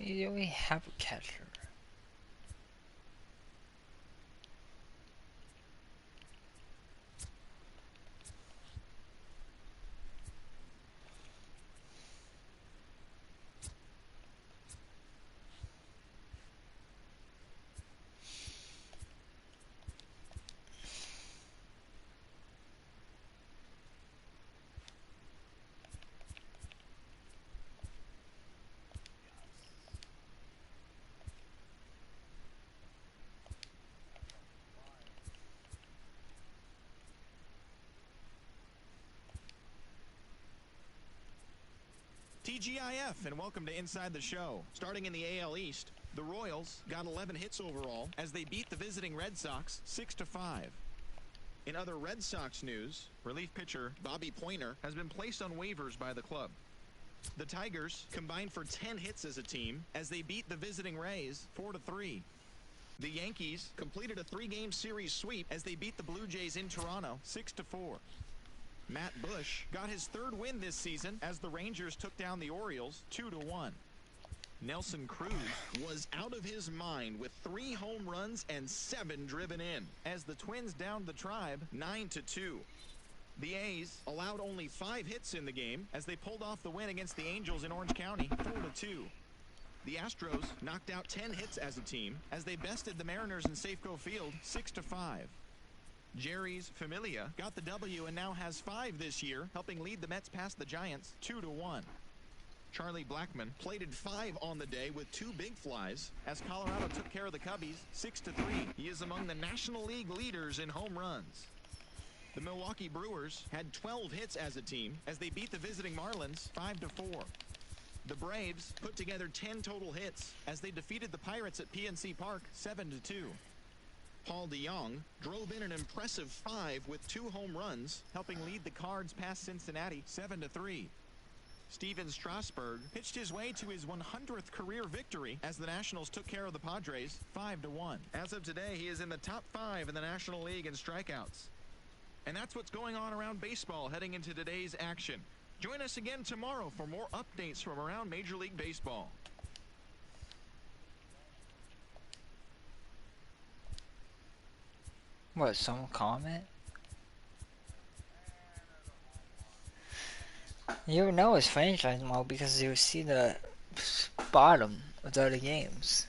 [SPEAKER 7] You only have a catcher.
[SPEAKER 8] TGIF, and welcome to Inside the Show. Starting in the AL East, the Royals got 11 hits overall as they beat the visiting Red Sox 6-5. In other Red Sox news, relief pitcher Bobby Pointer has been placed on waivers by the club. The Tigers combined for 10 hits as a team as they beat the visiting Rays 4-3. The Yankees completed a 3-game series sweep as they beat the Blue Jays in Toronto 6-4. Matt Bush got his 3rd win this season as the Rangers took down the Orioles 2-1. Nelson Cruz was out of his mind with 3 home runs and 7 driven in as the Twins downed the Tribe 9-2. The A's allowed only 5 hits in the game as they pulled off the win against the Angels in Orange County 4-2. The Astros knocked out 10 hits as a team as they bested the Mariners in Safeco Field 6-5. Jerry's Familia got the W and now has 5 this year, helping lead the Mets past the Giants 2-1. Charlie Blackmon plated 5 on the day with 2 big flies as Colorado took care of the Cubbies 6-3. He is among the National League leaders in home runs. The Milwaukee Brewers had 12 hits as a team as they beat the visiting Marlins 5-4. The Braves put together 10 total hits as they defeated the Pirates at PNC Park 7-2. Paul DeJong drove in an impressive 5 with 2 home runs, helping lead the Cards past Cincinnati 7-3. Steven Strasburg pitched his way to his 100th career victory as the Nationals took care of the Padres 5-1. As of today, he is in the top 5 in the National League in strikeouts. And that's what's going on around baseball heading into today's action. Join us again tomorrow for more updates from around Major League Baseball.
[SPEAKER 7] What, some comment? You ever know it's franchise mode because you see the bottom of the other games.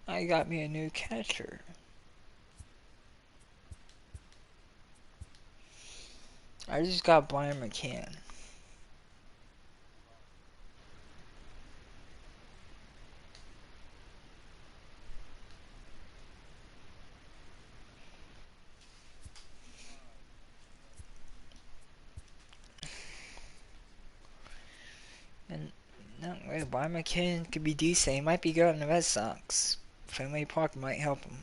[SPEAKER 7] I got me a new catcher. I just got Brian McCann. And no, wait, Brian McCann could be decent. He might be good on the Red Sox. Fenway Park might help him.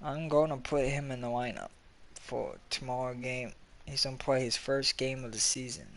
[SPEAKER 7] I'm going to put him in the lineup for tomorrow game. He's going to play his first game of the season.